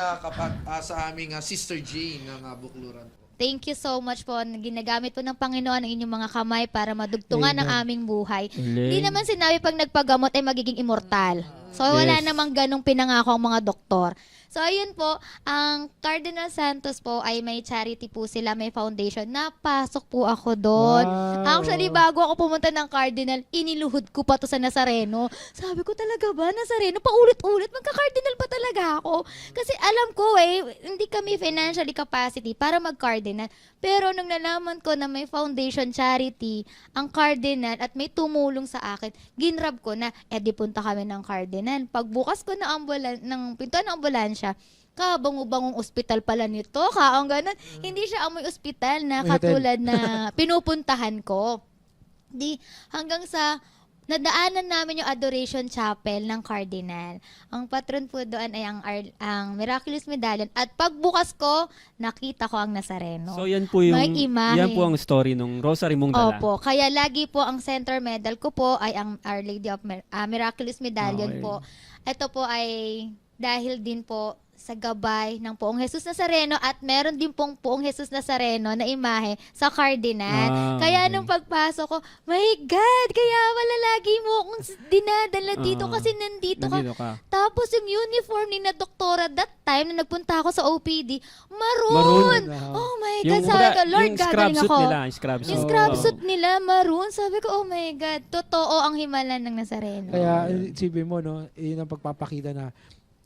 sa aming Sister Jane ng Bukluran. Thank you so much po. Ginagamit po ng Panginoon ang inyong mga kamay para madugtungan ang aming buhay. Hindi naman sinabi pag nagpagamot ay magiging immortal. So wala Yes. namang ganong pinangako ang mga doktor. So ayun po, ang Cardinal Santos po ay may charity po sila, may foundation. Napasok po ako doon. Wow. Actually, bago ako pumunta ng Cardinal, iniluhod ko pa to sa Nazareno. Sabi ko talaga ba, Nazareno? Paulit-ulit, magka-Cardinal pa talaga ako. Kasi alam ko hindi kami financially capacity para mag-Cardinal. Pero nung nalaman ko na may foundation charity, ang Cardinal, at may tumulong sa akin, ginrab ko na, di punta kami ng Cardinal. Pagbukas ko ng pintuan ng ambulansya, kabango-bangong ospital pala nito, kaong ganun. Hindi siya amoy ospital na katulad na pinupuntahan ko. Hanggang sa nadaanan namin yung Adoration Chapel ng Cardinal. Ang patron po doon ay ang Miraculous Medallion. At pagbukas ko, nakita ko ang Nazareno. So yan po yung May imahe. yan po ang story nung Rosary mong dala. Opo. Kaya lagi po ang center medal ko po ay ang Our Lady of Miraculous Medallion Okay. po. Ito po ay dahil din po sa gabay ng Poong Jesus Nazareno at meron din pong Poong Jesus Nazareno na imahe sa Cardinal. Kaya Okay. nung pagpasok ko, my God, kaya wala lagi mo akong dinadala dito kasi nandito ka. ka. Tapos yung uniform ni na doktora that time na nagpunta ako sa OPD, maroon. Maroon. Oh my God, sabi ko, Lord, yung scrub gagaling suit ako. nila, yung scrub suit. Yung scrub suit nila, maroon. Sabi ko, oh my God, totoo ang himalan ng Nazareno. Kaya isipin mo, no, yun ang pagpapakita na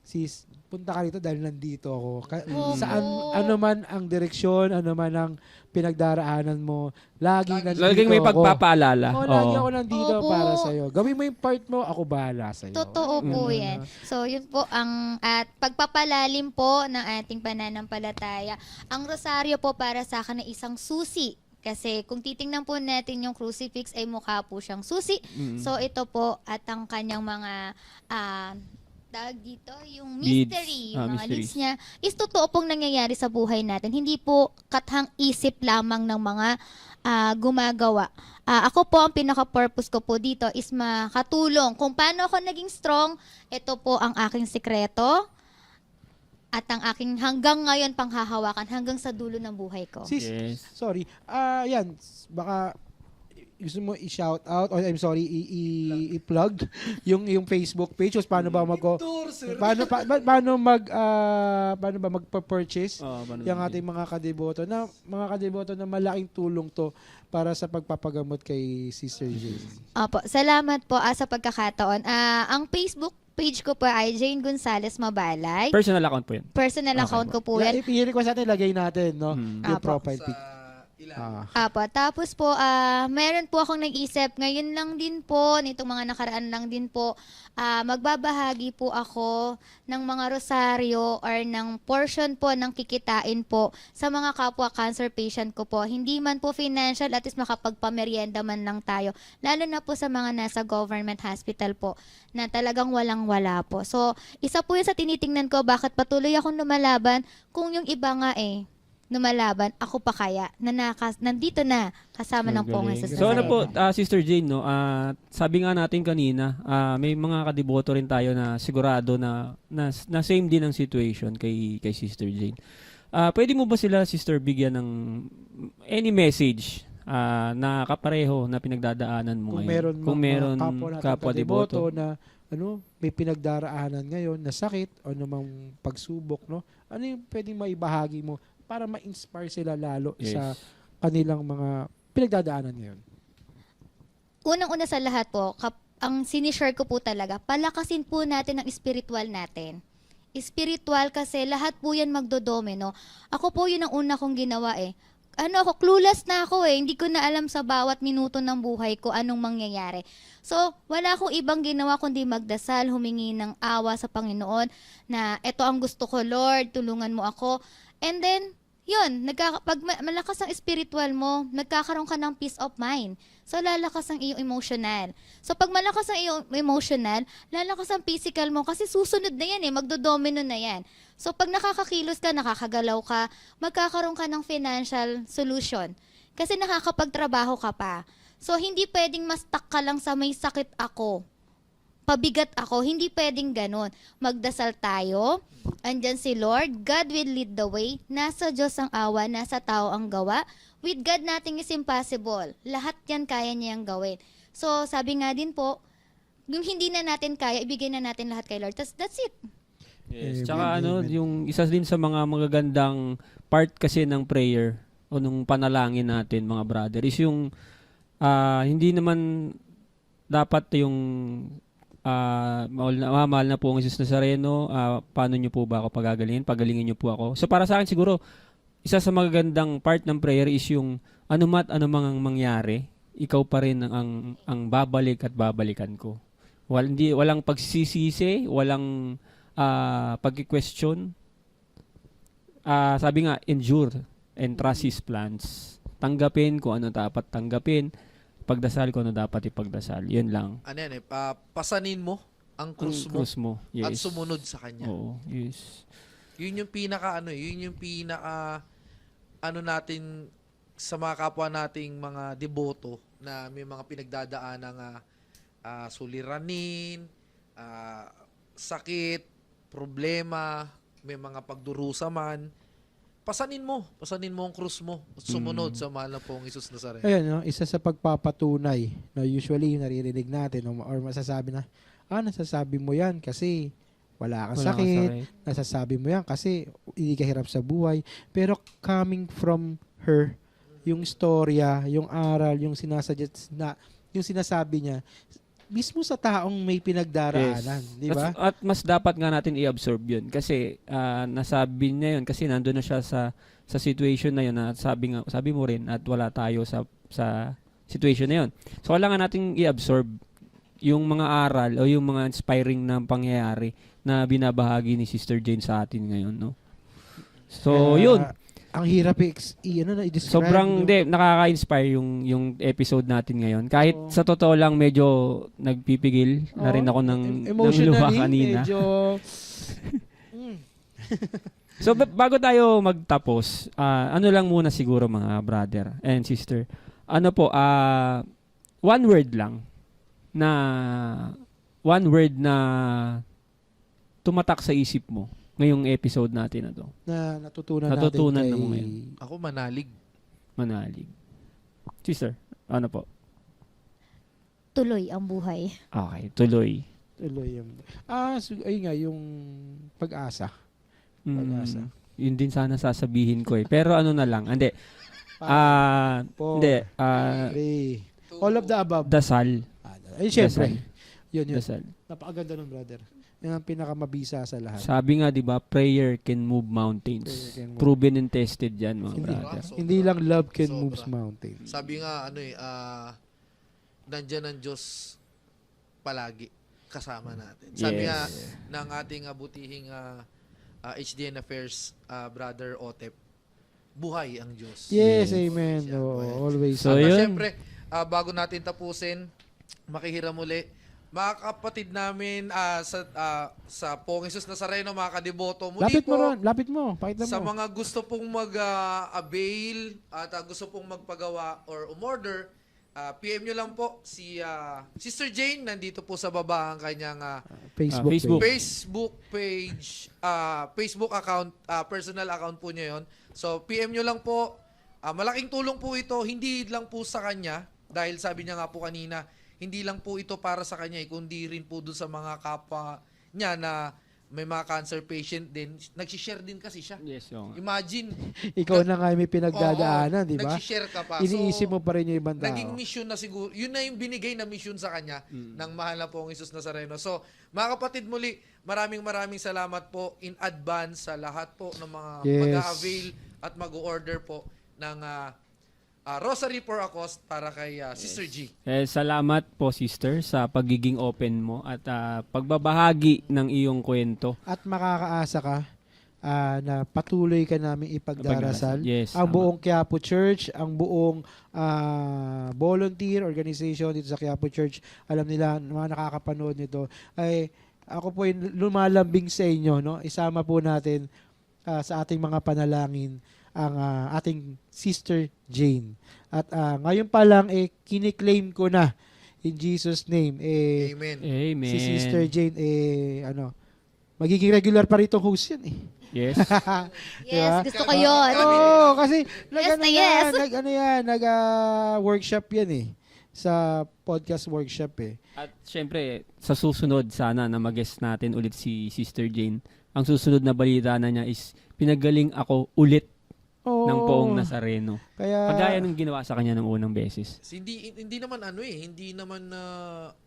sis, punta ka rito dahil nandito ako. Opo. Saan, ano man ang direksyon, ano man ang pinagdaraanan mo, laging nandito Laging may ako. pagpapaalala. Lagi Oo. ako nandito Opo. para sa'yo. Gawin mo yung part mo, ako bahala sa'yo. Totoo po yan. So, yun po ang at pagpapalalim po ng ating pananampalataya. Ang rosaryo po para sa akin ay isang susi. Kasi kung titingnan po natin yung crucifix ay mukha po siyang susi. So, ito po at ang kanyang mga tawag dito, yung Beads. mystery, yung mga Mysteries. leads niya, is totoo pong nangyayari sa buhay natin. Hindi po kathang isip lamang ng mga gumagawa. Ako po, ang pinaka-purpose ko po dito is makatulong. Kung paano ako naging strong, ito po ang aking sekreto at ang aking hanggang ngayon panghahawakan hanggang sa dulo ng buhay ko. Sis, Yes. sorry. Yan, baka gusto mo i-shout out or I'm sorry, i-plug yung Facebook page o paano ba paano ba magpa-purchase yung ating mga kadeboto na malaking tulong to para sa pagpapagamot kay Sister Jane. Opo, salamat po sa pagkakataon. Ang Facebook page ko po ay Jane Gonzales Mabalay. Personal account po yun. Personal account ko po yan. I-request natin, lagay natin, no? Yung Apo. profile pic. Apo, tapos po, meron po akong nag-isip, ngayon lang din po, nitong mga nakaraan lang din po, magbabahagi po ako ng mga rosaryo or ng portion po ng kikitain po sa mga kapwa cancer patient ko po. Hindi man po financial, at least makapagpamerienda man lang tayo. Lalo na po sa mga nasa government hospital po na talagang walang-wala po. So, isa po yun sa tinitingnan ko, bakit patuloy akong lumalaban kung yung iba nga lumalaban, ako pa kaya nandito na kasama ng Poong Jesus So ano po, Nazareno. Sister Jane, no, sabi nga natin kanina, may mga kadeboto rin tayo na sigurado na same din ang situation kay Sister Jane. Pwede mo ba sila, Sister, bigyan ng any message na kapareho na pinagdadaanan mo ngayon? Kung meron kapwa deboto na may pinagdaraanan ngayon na sakit o namang pagsubok, no? Ano yung pwedeng maibahagi mo para ma-inspire sila lalo sa kanilang mga pinagdadaanan ngayon? Unang-una sa lahat po, ang sinishare ko po talaga, palakasin po natin ang spiritual natin. Spiritual kasi lahat po yan magdodomino. Ako po yun ang una kong ginawa clueless na ako hindi ko na alam sa bawat minuto ng buhay ko anong mangyayari. So, wala akong ibang ginawa kundi magdasal, humingi ng awa sa Panginoon na eto ang gusto ko, Lord, tulungan mo ako. And then, yun, pag malakas ang spiritual mo, nagkakaroon ka ng peace of mind. So, lalakas ang iyong emotional. So, pag malakas ang iyong emotional, lalakas ang physical mo kasi susunod na yan magdodomino na yan. So, pag nakakakilos ka, nakakagalaw ka, magkakaroon ka ng financial solution. Kasi nakakapagtrabaho ka pa. So, hindi pwedeng ma-stuck ka lang sa may sakit ako. Pabigat ako, hindi pwedeng ganun. Magdasal tayo, andyan si Lord, God will lead the way, nasa Diyos ang awa, nasa tao ang gawa. With God, nothing is impossible. Lahat yan kaya niyang gawin. So, sabi nga din po, yung hindi na natin kaya, ibigay na natin lahat kay Lord. That's it. Yes. Tsaka yung isa din sa mga magagandang part kasi ng prayer o nung panalangin natin mga brother is yung hindi naman dapat yung mahal na po ang Jesus Nazareno, paano nyo po ba ako pagagalingin? Pagalingin nyo po ako. So para sa akin siguro, isa sa magagandang part ng prayer is yung ano mang mangyari, ikaw pa rin ang babalik at babalikan ko. Walang pagsisisi, walang pag-question. Sabi nga, endure and trust His plans. Tanggapin kung ano dapat tanggapin. Pagdasal ko ano dapat ipagdasal. Yun lang. Ano yan pasanin mo ang krus mo, yes. at sumunod sa Kanya. Oo, yes. Yun yung pinaka natin sa mga kapwa nating mga deboto na may mga pinagdadaan ng suliranin, sakit, problema, may mga pagdurusa man. Pasanin mo ang krus mo at sumunod sa mahal na pong Jesus Nazareno. Ayan, isa sa pagpapatunay na usually naririnig natin or masasabi na, nasasabi mo yan kasi wala kang sakit. Nasasabi mo yan kasi hindi ka hirap sa buhay. Pero coming from her, yung istorya, yung aral, yung sinasabi niya, mismo sa taong may pinagdaraanan, di ba? At mas dapat nga natin i-absorb yun kasi nasabi niya yun kasi nandun na siya sa situation na yun na sabi mo rin at wala tayo sa situation na yun. So kailangan natin i-absorb yung mga aral o yung mga inspiring na pangyayari na binabahagi ni Sister Jane sa atin ngayon, no? So, yun. Ang hirap i-describe. Sobrang nakaka-inspire yung episode natin ngayon. Kahit sa totoo lang medyo nagpipigil na rin ako ng luha kanina. Medyo So bago tayo magtapos, ano lang muna siguro mga brother and sister. Ano po, one word na tumatak sa isip mo ngayong episode natin na to. Na natutunan natin mo ngayon. Ako manalig. Sister, ano po? Tuloy ang buhay. Okay, tuloy. Ayun nga, yung pag-asa. Yun din sana sasabihin ko eh. Pero ano na lang, hindi. All of the above. Dasal. Siyempre. Yun. Dasal. Napakaganda nun, brother. Yan ang pinakamabisa sa lahat. Sabi nga, di ba, prayer can move mountains. Proven and tested yan, mga brother. Hindi lang love can move mountains. Sabi nga, nandyan ang Diyos palagi kasama natin. Sabi nga ng ating butihing HDN Affairs brother Otep, buhay ang Diyos. Yes, amen. Always. So, yun. Siyempre, bago natin tapusin, makihiram muli, mga kapatid namin sa Pong Jesus Nazareno, mga kadeboto, muli lapit mo. Pakita mo. Sa mga gusto pong mag-avail at gusto pong magpagawa or umorder, PM nyo lang po si Sister Jane. Nandito po sa baba ang kanyang Facebook page, Facebook account, personal account po niya yon. So, PM nyo lang po. Malaking tulong po ito, hindi lang po sa kanya, dahil sabi niya nga po kanina, hindi lang po ito para sa kanya, kundi rin po doon sa mga kapwa niya na may mga cancer patient din. Nagsishare din kasi siya. Yes, Imagine. Ikaw na nga may pinagdadaanan, di ba? Nagsishare ka pa. Iniisip mo pa rin yung ibang tao. Naging mission na siguro. Yun na yung binigay na mission sa kanya ng mahal na pong Jesus Nazareno. So, mga kapatid, muli, maraming salamat po in advance sa lahat po ng mga mag-avail at mag-order po ng Rosary for a Cause para kay Sister G. Salamat po, sister, sa pagiging open mo at pagbabahagi ng iyong kwento. At makakaasa ka na patuloy ka namin ipagdarasal. Yes, Ang tama. buong Quiapo Church, ang buong volunteer organization dito sa Quiapo Church, alam nila, mga nakakapanood nito, ay ako po yung lumalambing sa inyo, no? Isama po natin sa ating mga panalangin ang ating Sister Jane. At ngayon pa lang, kiniklaim ko na in Jesus' name, Amen. Amen. si Sister Jane, magiging regular pa rito host yan eh. Yes. Yes, gusto ko yun. Oo, kasi Yes na yes. workshop yan eh. Sa podcast workshop eh. At syempre, sa susunod sana na mag-guest natin ulit si Sister Jane. Ang susunod na balita na niya is pinagaling ako ulit Oo. ng Poong Nazareno. Kaya, Kagaya ng ginawa sa kanya ng unang beses. Hindi naman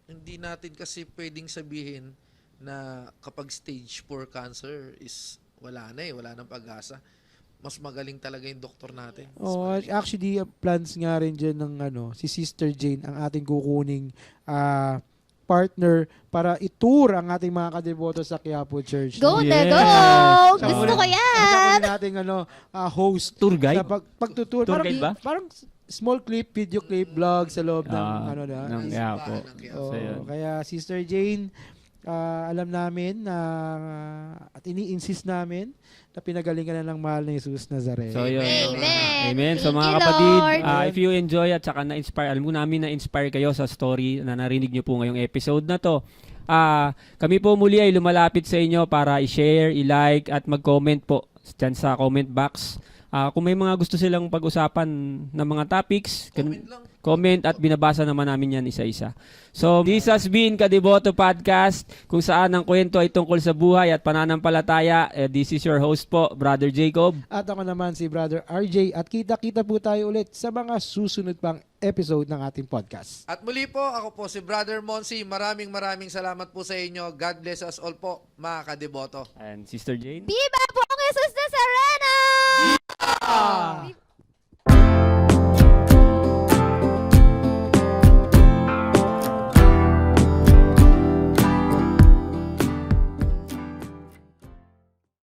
hindi natin kasi pwedeng sabihin na kapag stage 4 cancer is wala nang pag-asa. Mas magaling talaga yung doktor natin. actually, plans nga rin dyan ng si Sister Jane, ang ating kukuning partner para i-tour ang ating mga kadeboto sa Quiapo Church. Go, Yes. na go! Siya Gusto muna- ko siya yan! muna nating host Tour guide? sa pagtutour. Tour guide ba? Parang small clip, video clip, vlog sa loob ng ng Quiapo. Oo, So, yun. kaya Sister Jane, alam namin na at ini-insist namin na pinagalingan na ng mahal na Jesus Nazareno. So, yun. Amen. Amen. So, Thank mga you, kapatid, Lord. if you enjoy at saka na-inspire, alam mo namin na-inspire kayo sa story na narinig nyo po ngayong episode na to. Kami po muli ay lumalapit sa inyo para i-share, i-like at mag-comment po dyan sa comment box. Kung may mga gusto silang pag-usapan ng mga topics, comment at binabasa naman namin yan isa-isa. So, this has been Kadeboto Podcast, kung saan ang kwento ay tungkol sa buhay at pananampalataya. This is your host po, Brother Jacob. At ako naman si Brother RJ at kita-kita po tayo ulit sa mga susunod pang episode ng ating podcast. At muli po, ako po si Brother Monsi. Maraming salamat po sa inyo. God bless us all po, mga kadeboto. And Sister Jane. Viva po ang Jesus Nazareno!